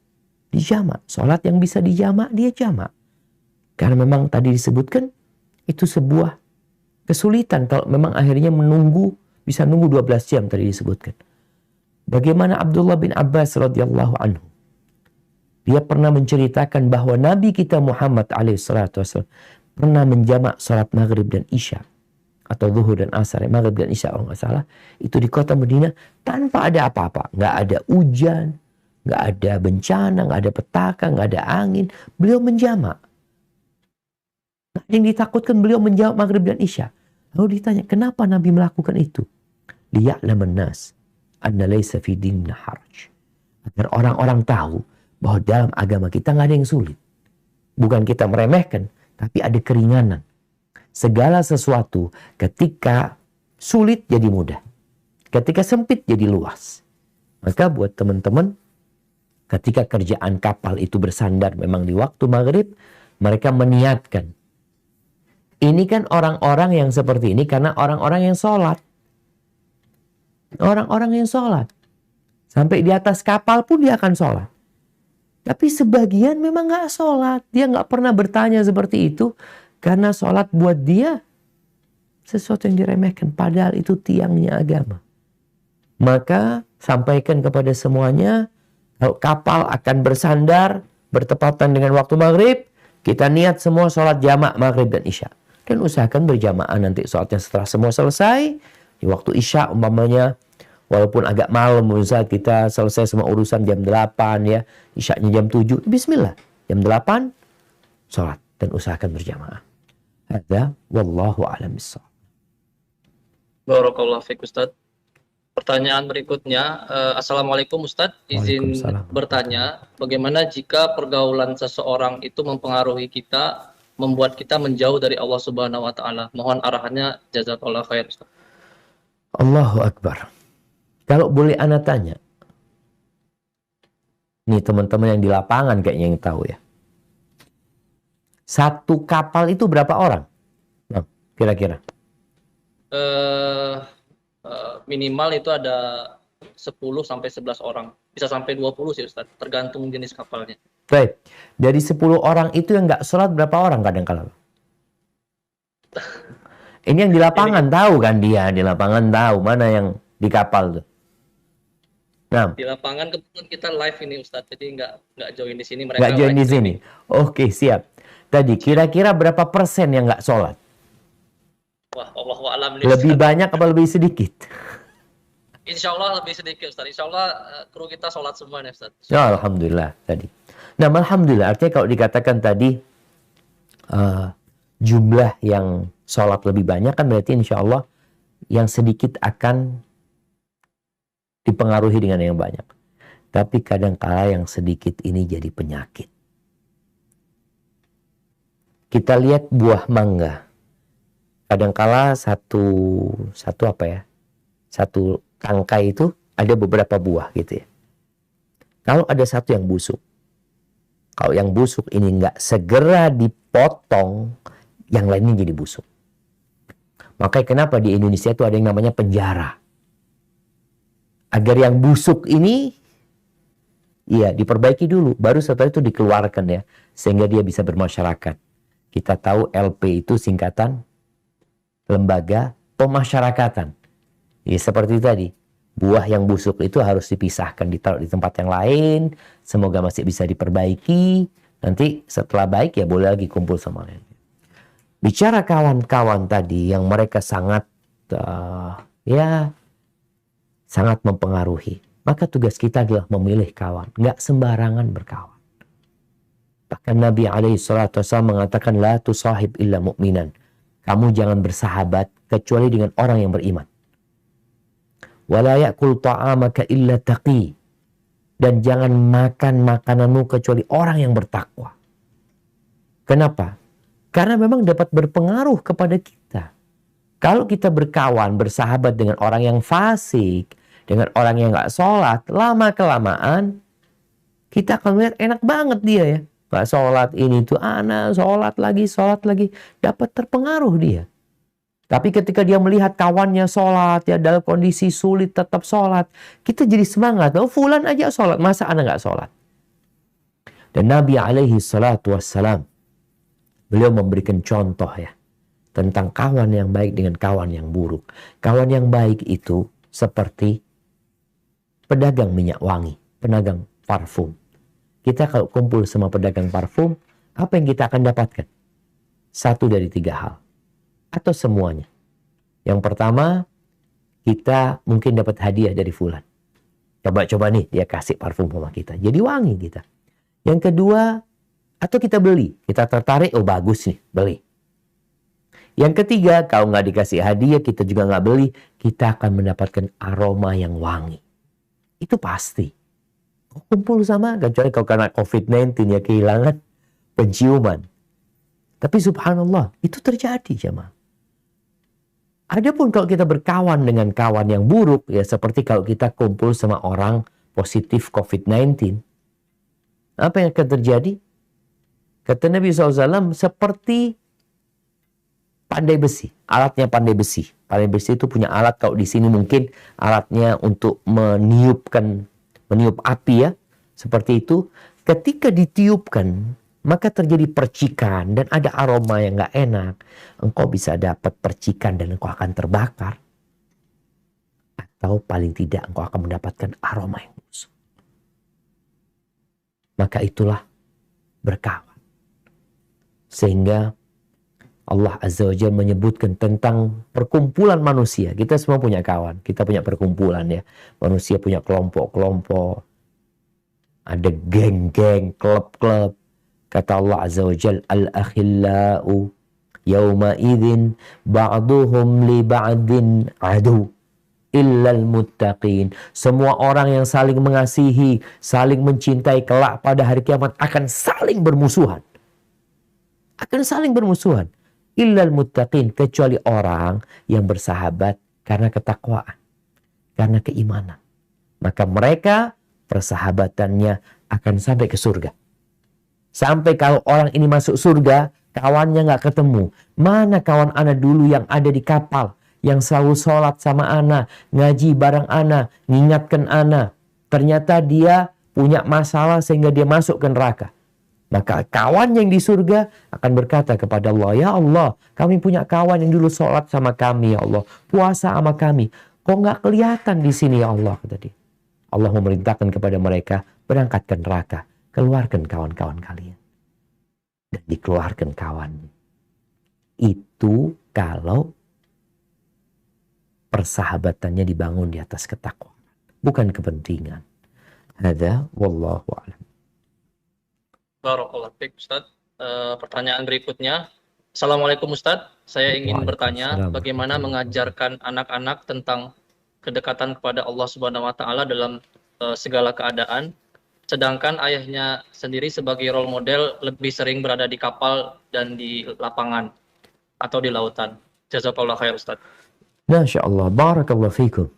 Di jamak. Sholat yang bisa di jamak, dia jamak. Karena memang tadi disebutkan, itu sebuah kesulitan. Kalau memang akhirnya bisa nunggu 12 jam tadi disebutkan. Bagaimana Abdullah bin Abbas radhiyallahu anhu. Dia pernah menceritakan bahwa Nabi kita Muhammad alaihissalam pernah menjamak sholat maghrib dan isya. Atau zuhur dan asar, maghrib dan isya kalau nggak salah. Itu di kota Madinah tanpa ada apa-apa. Nggak ada hujan, nggak ada bencana, nggak ada petaka, nggak ada angin. Beliau menjamak. Nggak ada yang ditakutkan, beliau menjawab maghrib dan isya. Lalu ditanya, kenapa Nabi melakukan itu? Liya'laman nas anna laysa fi dinina haraj. Agar orang-orang tahu bahwa dalam agama kita nggak ada yang sulit. Bukan kita meremehkan, tapi ada keringanan. Segala sesuatu ketika sulit jadi mudah. Ketika sempit jadi luas. Maka buat teman-teman, ketika kerjaan kapal itu bersandar memang di waktu maghrib, mereka meniatkan. Ini kan orang-orang yang seperti ini karena orang-orang yang sholat. Orang-orang yang sholat. Sampai di atas kapal pun dia akan sholat. Tapi sebagian memang nggak sholat. Dia nggak pernah bertanya seperti itu. Karena sholat buat dia sesuatu yang diremehkan. Padahal itu tiangnya agama. Maka sampaikan kepada semuanya. Kalau kapal akan bersandar bertepatan dengan waktu maghrib. Kita niat semua sholat jamak maghrib dan isya. Dan usahakan berjamaah nanti sholatnya setelah semua selesai. Di waktu isya umpamanya, walaupun agak malam, saat kita selesai semua urusan jam 8 ya, isyanya jam 7, bismillah. Jam 8, sholat. Dan usahakan berjamaah. Hadza wallahu a'lam bissawab. Barakallahu fiik Ustaz. Pertanyaan berikutnya, Assalamualaikum Ustaz, izin Waalaikumsalam. bertanya, bagaimana jika pergaulan seseorang itu mempengaruhi kita, membuat kita menjauh dari Allah Subhanahu wa taala? Mohon arahannya, jazakallahu khair Ustaz. Allahu Akbar. Kalau boleh ana tanya. Nih teman-teman yang di lapangan kayaknya yang tahu ya. Satu kapal itu berapa orang? Nah, kira-kira. Minimal itu ada 10 sampai 11 orang. Bisa sampai 20 sih Ustaz, tergantung jenis kapalnya. Baik. Dari 10 orang itu yang nggak sholat berapa orang kadang-kala? Ini yang di lapangan tahu kan dia, di lapangan tahu mana yang di kapal tuh. Nah, Di lapangan kebetulan kita live ini Ustaz, jadi nggak join di sini, mereka nggak join live di sini. streaming. Oke, siap. Tadi kira-kira berapa persen yang nggak sholat? Wah, Allahu a'lam nih, Lebih Ustaz. banyak apa lebih sedikit? Insya Allah lebih sedikit Ustaz. Insya Allah kru kita sholat semua nih Ustaz. Ya, alhamdulillah tadi. Nah, alhamdulillah artinya kalau dikatakan tadi jumlah yang sholat lebih banyak kan berarti insya Allah yang sedikit akan dipengaruhi dengan yang banyak. Tapi kadang-kala yang sedikit ini jadi penyakit. Kita lihat buah mangga. Kadang-kala satu tangkai itu ada beberapa buah gitu ya. Kalau ada satu yang busuk, kalau yang busuk ini nggak segera dipotong, yang lainnya jadi busuk. Makanya kenapa di Indonesia itu ada yang namanya penjara. Agar yang busuk ini ya diperbaiki dulu, baru setelah itu dikeluarkan ya, sehingga dia bisa bermasyarakat. Kita tahu LP itu singkatan Lembaga Pemasyarakatan. Ya seperti tadi, buah yang busuk itu harus dipisahkan, ditaruh di tempat yang lain, semoga masih bisa diperbaiki. Nanti setelah baik ya boleh lagi kumpul sama lain. Bicara kawan-kawan tadi yang mereka sangat sangat mempengaruhi. Maka tugas kita adalah memilih kawan. Nggak sembarangan berkawan. Bahkan Nabi SAW mengatakan, La tusahib illa mu'minan. Kamu jangan bersahabat kecuali dengan orang yang beriman. Wa la ya'kul ta'amaka illa taqi. Dan jangan makan makananmu kecuali orang yang bertakwa. Kenapa? Karena memang dapat berpengaruh kepada kita. Kalau kita berkawan, bersahabat dengan orang yang fasik, dengan orang yang nggak sholat, lama-kelamaan kita akan melihat enak banget dia ya. Nggak sholat ini tuh anak, sholat lagi, dapat terpengaruh dia. Tapi ketika dia melihat kawannya sholat, ya dalam kondisi sulit tetap sholat, kita jadi semangat. Oh fulan aja sholat, masa anak nggak sholat? Dan Nabi SAW, beliau memberikan contoh ya, tentang kawan yang baik dengan kawan yang buruk. Kawan yang baik itu seperti pedagang minyak wangi, pedagang parfum. Kita kalau kumpul sama pedagang parfum, apa yang kita akan dapatkan? Satu dari 3 hal. Atau semuanya. Yang pertama, kita mungkin dapat hadiah dari fulan. Coba-coba nih, dia kasih parfum sama kita. Jadi wangi kita. Yang kedua, atau kita beli. Kita tertarik, oh bagus nih, beli. Yang ketiga, kalau nggak dikasih hadiah, kita juga nggak beli, kita akan mendapatkan aroma yang wangi. Itu pasti. Kumpul sama, kecuali kalau karena COVID-19 ya kehilangan penciuman. Tapi subhanallah, itu terjadi jemaah. Adapun kalau kita berkawan dengan kawan yang buruk, ya seperti kalau kita kumpul sama orang positif COVID-19, apa yang akan terjadi? Kata Nabi SAW, seperti pandai besi, alatnya pandai besi. Pandai besi itu punya alat, kalau di sini mungkin alatnya untuk meniup api ya, seperti itu. Ketika ditiupkan, maka terjadi percikan dan ada aroma yang nggak enak. Engkau bisa dapat percikan dan engkau akan terbakar. Atau paling tidak engkau akan mendapatkan aroma yang busuk. Maka itulah berkawan. Sehingga Allah Azza wa Jalla menyebutkan tentang perkumpulan manusia. Kita semua punya kawan. Kita punya perkumpulan ya. Manusia punya kelompok-kelompok. Ada geng-geng, klub-klub. Kata Allah Azza wa Jalla, Al-akhillau yawma idhin ba'duhum li ba'din adu illal muttaqin. Semua orang yang saling mengasihi, saling mencintai kelak pada hari kiamat akan saling bermusuhan. Akan saling bermusuhan. Illal muttaqin, kecuali orang yang bersahabat karena ketakwaan, karena keimanan. Maka mereka persahabatannya akan sampai ke surga. Sampai kalau orang ini masuk surga, kawannya nggak ketemu. Mana kawan ana dulu yang ada di kapal, yang selalu sholat sama ana, ngaji bareng ana, ngingatkan ana. Ternyata dia punya masalah sehingga dia masuk ke neraka. Maka kawan yang di surga akan berkata kepada Allah, Ya Allah, kami punya kawan yang dulu sholat sama kami, ya Allah. Puasa sama kami. Kok nggak kelihatan di sini, ya Allah? Kata dia. Allah memerintahkan kepada mereka, berangkat ke neraka. Keluarkan kawan-kawan kalian. Dan dikeluarkan kawannya. Itu kalau persahabatannya dibangun di atas ketakwaan. Bukan kepentingan. Hada wallahu a'lam. Barakallahu fiik, Ustaz. Pertanyaan berikutnya. Assalamualaikum Ustaz. Saya ingin bertanya bagaimana mengajarkan anak-anak tentang kedekatan kepada Allah Subhanahu wa taala dalam segala keadaan. Sedangkan ayahnya sendiri sebagai role model lebih sering berada di kapal dan di lapangan atau di lautan. Jazakallah khair Ustaz. Masya Allah, barakallahu fikum.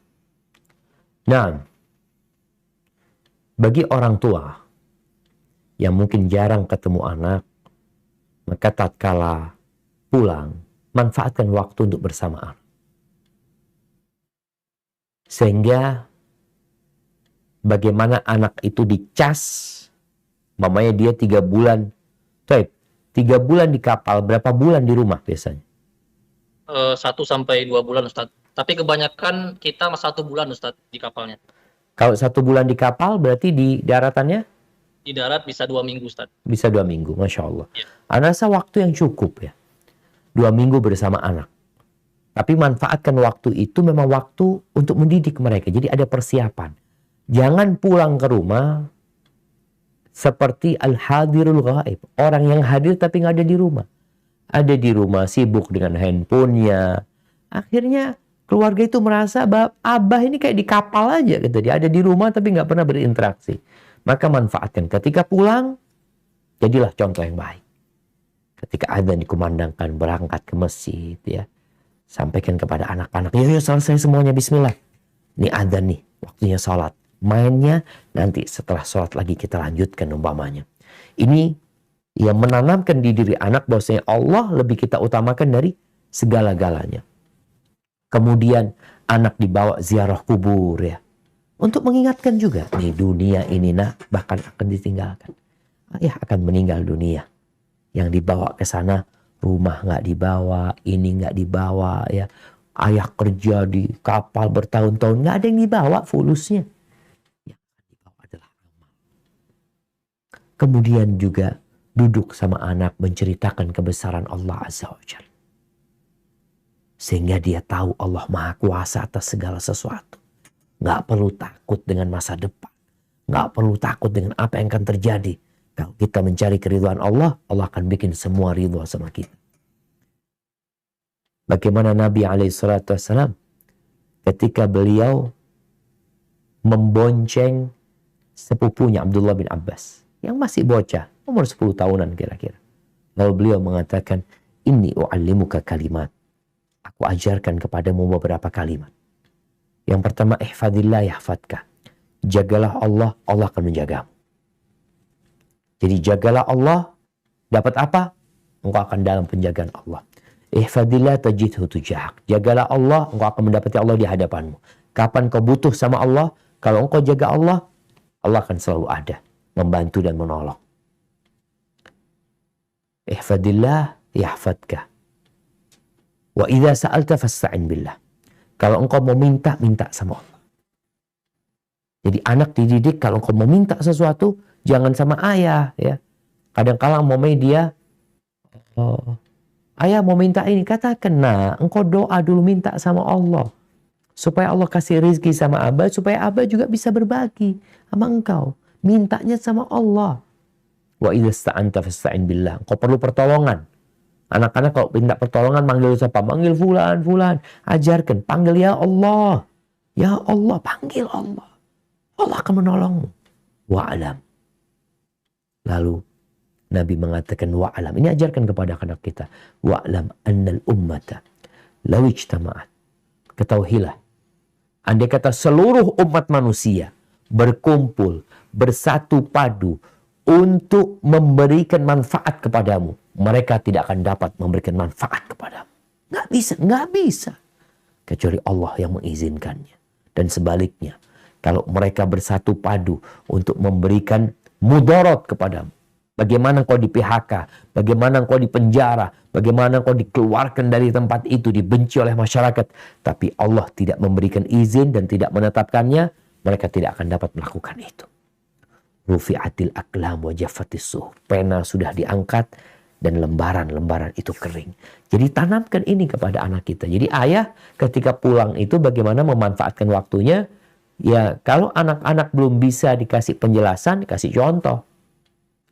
Nah, bagi orang tua yang mungkin jarang ketemu anak, maka tatkala pulang manfaatkan waktu untuk bersamaan. Sehingga bagaimana anak itu dicas, mamanya dia 3 bulan. 3 bulan di kapal, berapa bulan di rumah biasanya? 1 sampai 2 bulan Ustadz. Tapi kebanyakan kita 1 bulan Ustadz di kapalnya. Kalau 1 bulan di kapal berarti di daratannya? Di darat bisa 2 minggu Ustadz. Bisa 2 minggu, Masya Allah. Ya. Anda rasa waktu yang cukup ya. 2 minggu bersama anak. Tapi manfaatkan waktu itu memang waktu untuk mendidik mereka. Jadi ada persiapan. Jangan pulang ke rumah seperti al-hadirul ghaib. Orang yang hadir tapi nggak ada di rumah. Ada di rumah sibuk dengan handphonenya. Akhirnya keluarga itu merasa bahwa abah ini kayak di kapal aja gitu. Dia ada di rumah tapi nggak pernah berinteraksi. Maka manfaatkan. Ketika pulang, jadilah contoh yang baik. Ketika adzan dikumandangkan, berangkat ke masjid, ya, sampaikan kepada anak-anak, ya selesai semuanya, bismillah. Ini adzan nih, waktunya sholat. Mainnya nanti setelah sholat lagi kita lanjutkan umpamanya. Ini yang menanamkan di diri anak bahwasanya Allah lebih kita utamakan dari segala-galanya. Kemudian anak dibawa ziarah kubur ya. Untuk mengingatkan juga, nih dunia ini nak bahkan akan ditinggalkan. Ayah akan meninggal dunia. Yang dibawa ke sana, rumah nggak dibawa, ini nggak dibawa ya. Ayah kerja di kapal bertahun-tahun, nggak ada yang dibawa fulusnya. Yang dibawa adalah amal. Kemudian juga duduk sama anak menceritakan kebesaran Allah Azza wa Jalla. Sehingga dia tahu Allah Maha Kuasa atas segala sesuatu. Nggak perlu takut dengan masa depan. Nggak perlu takut dengan apa yang akan terjadi. Kalau kita mencari keridhaan Allah, Allah akan bikin semua ridha sama kita. Bagaimana Nabi SAW ketika beliau membonceng sepupunya Abdullah bin Abbas yang masih bocah, umur 10 tahunan kira-kira. Lalu beliau mengatakan, "Inni u'allimuka kalimat." Aku ajarkan kepadamu beberapa kalimat. Yang pertama, ihfadillah yahfadka. Jagalah Allah, Allah akan menjagamu. Jadi jagalah Allah, dapat apa? Engkau akan dalam penjagaan Allah. Ihfadillah tajidhu tujahak. Jagalah Allah, engkau akan mendapati Allah di hadapanmu. Kapan kau butuh sama Allah, kalau engkau jaga Allah, Allah akan selalu ada, membantu dan menolong. Ihfadillah yahfadka. Wa idza sa'alta fasta'in billah. Kalau engkau mau minta, minta sama Allah. Jadi anak dididik kalau engkau mau minta sesuatu, jangan sama ayah ya. Kadang-kala dia, ayah mau minta ini, katakan, nah engkau doa dulu minta sama Allah. Supaya Allah kasih rezeki sama abah, supaya abah juga bisa berbagi sama engkau. Mintanya sama Allah. Wa idza sta'anta fasta'in billah. Engkau perlu pertolongan. Anak-anak kalau minta pertolongan manggil siapa? Manggil fulan, fulan. Ajarkan, panggil ya Allah. Ya Allah, panggil Allah. Allah akan menolongmu. Wa'alam. Lalu Nabi mengatakan wa'alam. Ini ajarkan kepada anak kita. Wa'alam annal ummata law ijtama'at. Ketahuilah. Andai kata seluruh umat manusia berkumpul, bersatu padu untuk memberikan manfaat kepadamu, mereka tidak akan dapat memberikan manfaat kepadamu. Nggak bisa. Kecuali Allah yang mengizinkannya. Dan sebaliknya, kalau mereka bersatu padu untuk memberikan mudarat kepadamu, bagaimana kau di PHK, bagaimana kau di penjara, bagaimana kau dikeluarkan dari tempat itu, dibenci oleh masyarakat, tapi Allah tidak memberikan izin dan tidak menetapkannya, mereka tidak akan dapat melakukan itu. Rufi'atil aqlam wa jaffatis suhuf. Pena sudah diangkat dan lembaran-lembaran itu kering. Jadi tanamkan ini kepada anak kita. Jadi ayah ketika pulang itu bagaimana memanfaatkan waktunya. Ya kalau anak-anak belum bisa dikasih penjelasan, dikasih contoh.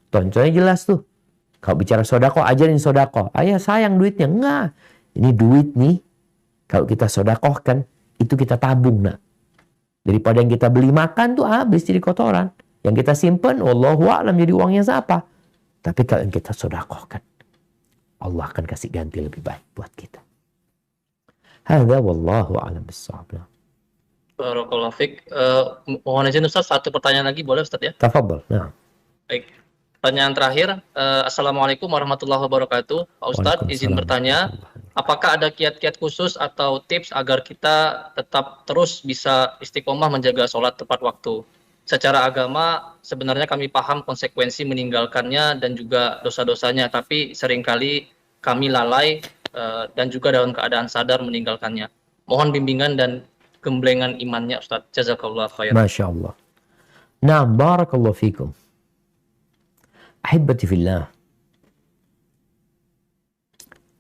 Contohnya jelas tuh. Kalau bicara sodako, ajarin sodako. Ayah sayang duitnya. Enggak. Ini duit nih. Kalau kita sodakohkan, itu kita tabung nak. Daripada yang kita beli makan tuh habis jadi kotoran. Yang kita simpan, wallahu a'lam jadi uangnya siapa. Tapi kalau yang kita sodakohkan, Allah akan kasih ganti lebih baik buat kita. Hadza wallahu a'lam bissawab. Barakallahu fiik. Mohon izin Ustaz, satu pertanyaan lagi boleh Ustaz ya? Tafadhal. Nah. Baik. Pertanyaan terakhir. Assalamualaikum warahmatullahi wabarakatuh. Pak Ustadz, izin bertanya. apakah ada kiat-kiat khusus atau tips agar kita tetap terus bisa istiqomah menjaga sholat tepat waktu? Secara agama sebenarnya kami paham konsekuensi meninggalkannya dan juga dosa-dosanya, tapi seringkali kami lalai dan juga dalam keadaan sadar meninggalkannya. Mohon bimbingan dan gemblengan imannya Ustaz. Jazakallah khair. Masya Allah. Nah, barakallahu fikum. Ahibati fillah.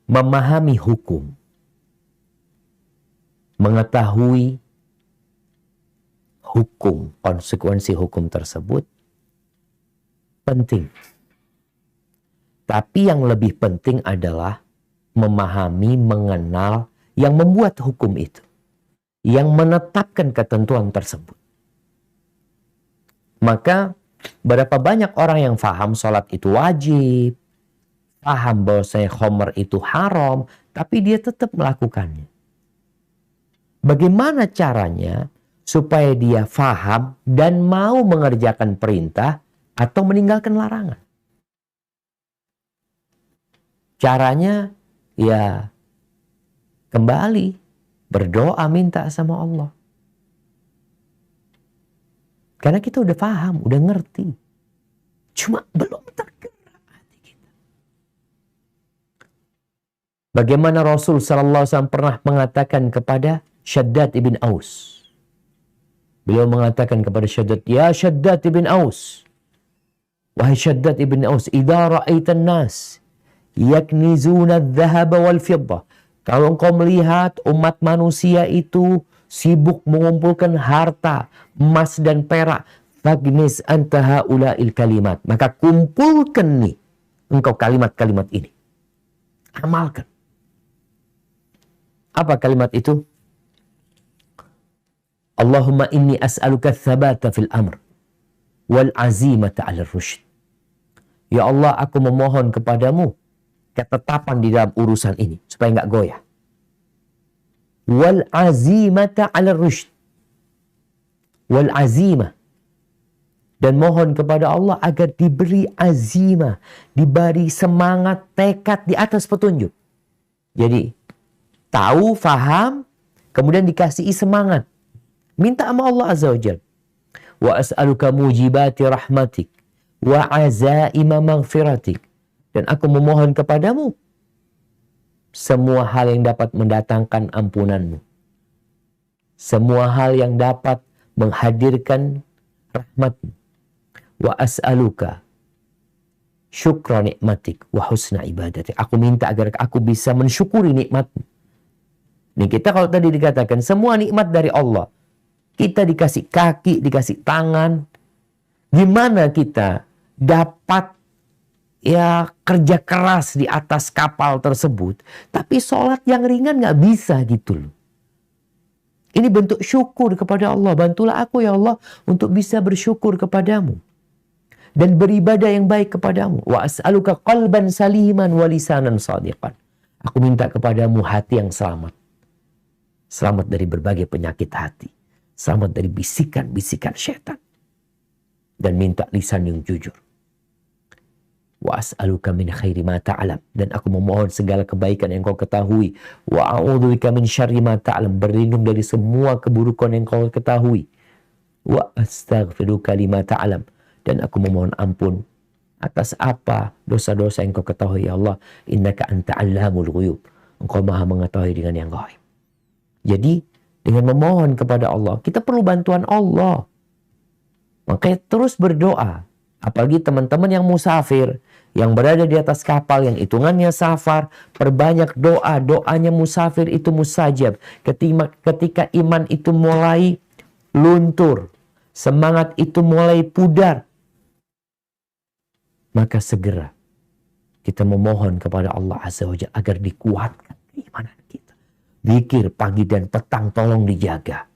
Memahami hukum, mengetahui hukum, konsekuensi hukum tersebut penting. Tapi yang lebih penting adalah memahami, mengenal yang membuat hukum itu, yang menetapkan ketentuan tersebut. Maka berapa banyak orang yang faham sholat itu wajib, paham bahwasanya khamr itu haram, tapi dia tetap melakukannya. Bagaimana caranya supaya dia faham dan mau mengerjakan perintah atau meninggalkan larangan? Caranya ya kembali berdoa minta sama Allah. Karena kita udah paham, udah ngerti. Cuma belum tergerak hati kita. Bagaimana Rasul SAW pernah mengatakan kepada Shaddad ibn Aus. Beliau mengatakan kepada Shaddad, "Ya Shaddad ibn Aus, wahai Shaddad ibn Aus, idza ra'aitan nas yaknizuna adh-dhahaba wal fiddah." Kalau engkau melihat umat manusia itu sibuk mengumpulkan harta, emas dan perak, fagnis anta haula'il kalimat. Maka kumpulkan nih engkau kalimat-kalimat ini. Amalkan. Apa kalimat itu? Allahumma inni as'aluka thabata fil amr wal azimata 'ala rusyd. Ya Allah, aku memohon kepadamu ketetapan di dalam urusan ini supaya enggak goyah. Wal azimata 'ala rusyd. Wal azimah. Dan mohon kepada Allah agar diberi azimah, diberi semangat, tekad di atas petunjuk. Jadi tahu, faham, kemudian dikasihi semangat. Minta sama Allah Azza wa Jalla. Wa as'aluka mujibati rahmatik wa azaima maghfiratik. Dan aku memohon kepadamu semua hal yang dapat mendatangkan ampunanmu. Semua hal yang dapat menghadirkan rahmatmu. Wa as'aluka syukra nikmatik wa husna ibadatik. Aku minta agar aku bisa mensyukuri nikmatmu. Ini kita kalau tadi dikatakan semua nikmat dari Allah. Kita dikasih kaki, dikasih tangan. Gimana kita dapat ya kerja keras di atas kapal tersebut. Tapi sholat yang ringan nggak bisa gitu loh. Ini bentuk syukur kepada Allah. Bantulah aku ya Allah untuk bisa bersyukur kepadamu. Dan beribadah yang baik kepadamu. Wa as'aluka qalban saliman wa lisanan shadiqan. Aku minta kepadamu hati yang selamat. Selamat dari berbagai penyakit hati. Selamat dari bisikan-bisikan syaitan. Dan minta lisan yang jujur. Wa as'aluka min khairi ma ta'lam. Dan aku memohon segala kebaikan yang kau ketahui. Wa a'udzubika min syarri ma ta'lam. Berlindung dari semua keburukan yang kau ketahui. Wa astaghfiruka lima ta'lam. Dan aku memohon ampun atas apa dosa-dosa yang kau ketahui ya Allah. Innaka anta 'allamul ghuyub. Engkau maha mengetahui dengan yang gaib. Jadi dengan memohon kepada Allah, kita perlu bantuan Allah. Makanya terus berdoa. Apalagi teman-teman yang musafir, yang berada di atas kapal, yang hitungannya safar, perbanyak doa. Doanya musafir itu mustajab. Ketika iman itu mulai luntur, semangat itu mulai pudar, maka segera kita memohon kepada Allah Azza wa Jalla agar dikuatkan keimanan kita. Zikir pagi dan petang tolong dijaga.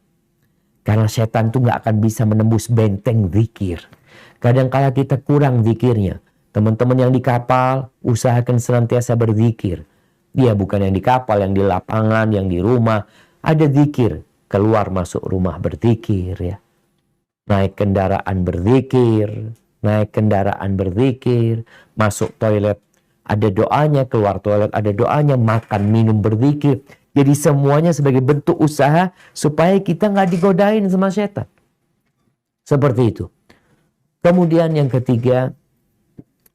Karena setan tuh gak akan bisa menembus benteng zikir. Kadang-kala kita kurang zikirnya. Teman-teman yang di kapal, usahakan senantiasa berzikir. Dia bukan yang di kapal, yang di lapangan, yang di rumah. Ada zikir. Keluar masuk rumah berzikir ya. Naik kendaraan berzikir. Naik kendaraan berzikir. Masuk toilet ada doanya keluar toilet, ada doanya makan, minum, berzikir. Jadi semuanya sebagai bentuk usaha supaya kita nggak digodain sama setan. Seperti itu. Kemudian yang ketiga,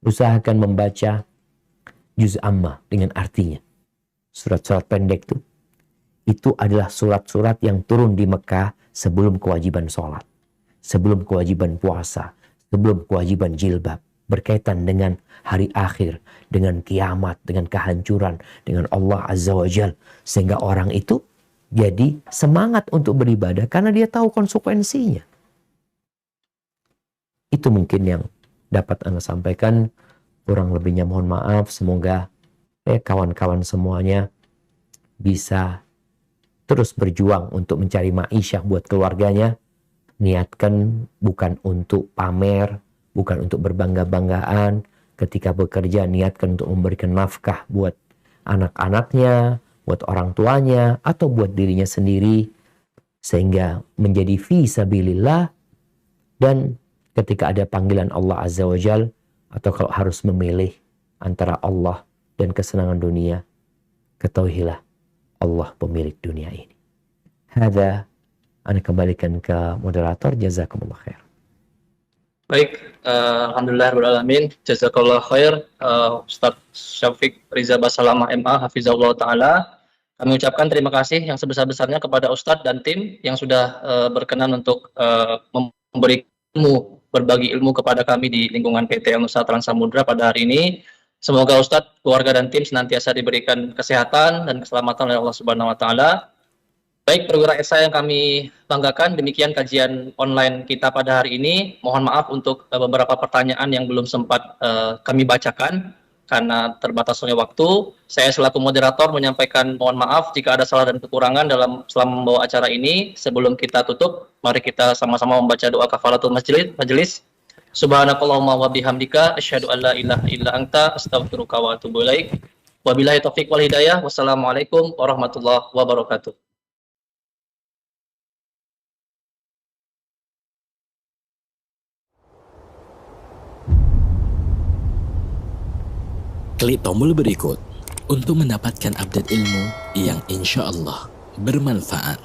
usahakan membaca juz amma dengan artinya. Surat-surat pendek itu adalah surat-surat yang turun di Mekah sebelum kewajiban sholat, sebelum kewajiban puasa, sebelum kewajiban jilbab. Berkaitan dengan hari akhir, dengan kiamat, dengan kehancuran, dengan Allah Azza wa Jal. Sehingga orang itu jadi semangat untuk beribadah karena dia tahu konsekuensinya. Itu mungkin yang dapat Anda sampaikan. Kurang lebihnya mohon maaf. Semoga kawan-kawan semuanya bisa terus berjuang untuk mencari ma'isyah buat keluarganya. Niatkan bukan untuk pamer, bukan untuk berbangga-banggaan. Ketika bekerja, niatkan untuk memberikan nafkah buat anak-anaknya, buat orang tuanya, atau buat dirinya sendiri. Sehingga menjadi fi sabilillah. Dan ketika ada panggilan Allah Azza wa Jal, atau kalau harus memilih antara Allah dan kesenangan dunia, ketahuilah Allah pemilik dunia ini. Hadza, Anda kembalikan ke moderator. Jazakumullah khair. Baik, alhamdulillahirrahmanirrahim. Jazakallah khair, Ustadz Syafiq Riza Basalamah MA, Hafizahullah Ta'ala. Kami ucapkan terima kasih yang sebesar-besarnya kepada Ustadz dan tim yang sudah berkenan untuk memberi ilmu, berbagi ilmu kepada kami di lingkungan PT Al-Nusa Trans Samudra pada hari ini. Semoga Ustadz, keluarga dan tim senantiasa diberikan kesehatan dan keselamatan oleh Allah Subhanahu wa Ta'ala. Baik perwira SA yang kami banggakan, demikian kajian online kita pada hari ini. Mohon maaf untuk beberapa pertanyaan yang belum sempat kami bacakan karena terbatasnya waktu. Saya selaku moderator menyampaikan mohon maaf jika ada salah dan kekurangan selama membawa acara ini. Sebelum kita tutup, mari kita sama-sama membaca doa kafaratul majelis. Subhanakallahumma wa bihamdika asyhadu an la ilaha illa anta astaghfiruka wa atubu ilaik. Wabillahi taufiq wal hidayah. Wassalamualaikum warahmatullahi wabarakatuh. Klik tombol berikut untuk mendapatkan update ilmu yang insya Allah bermanfaat.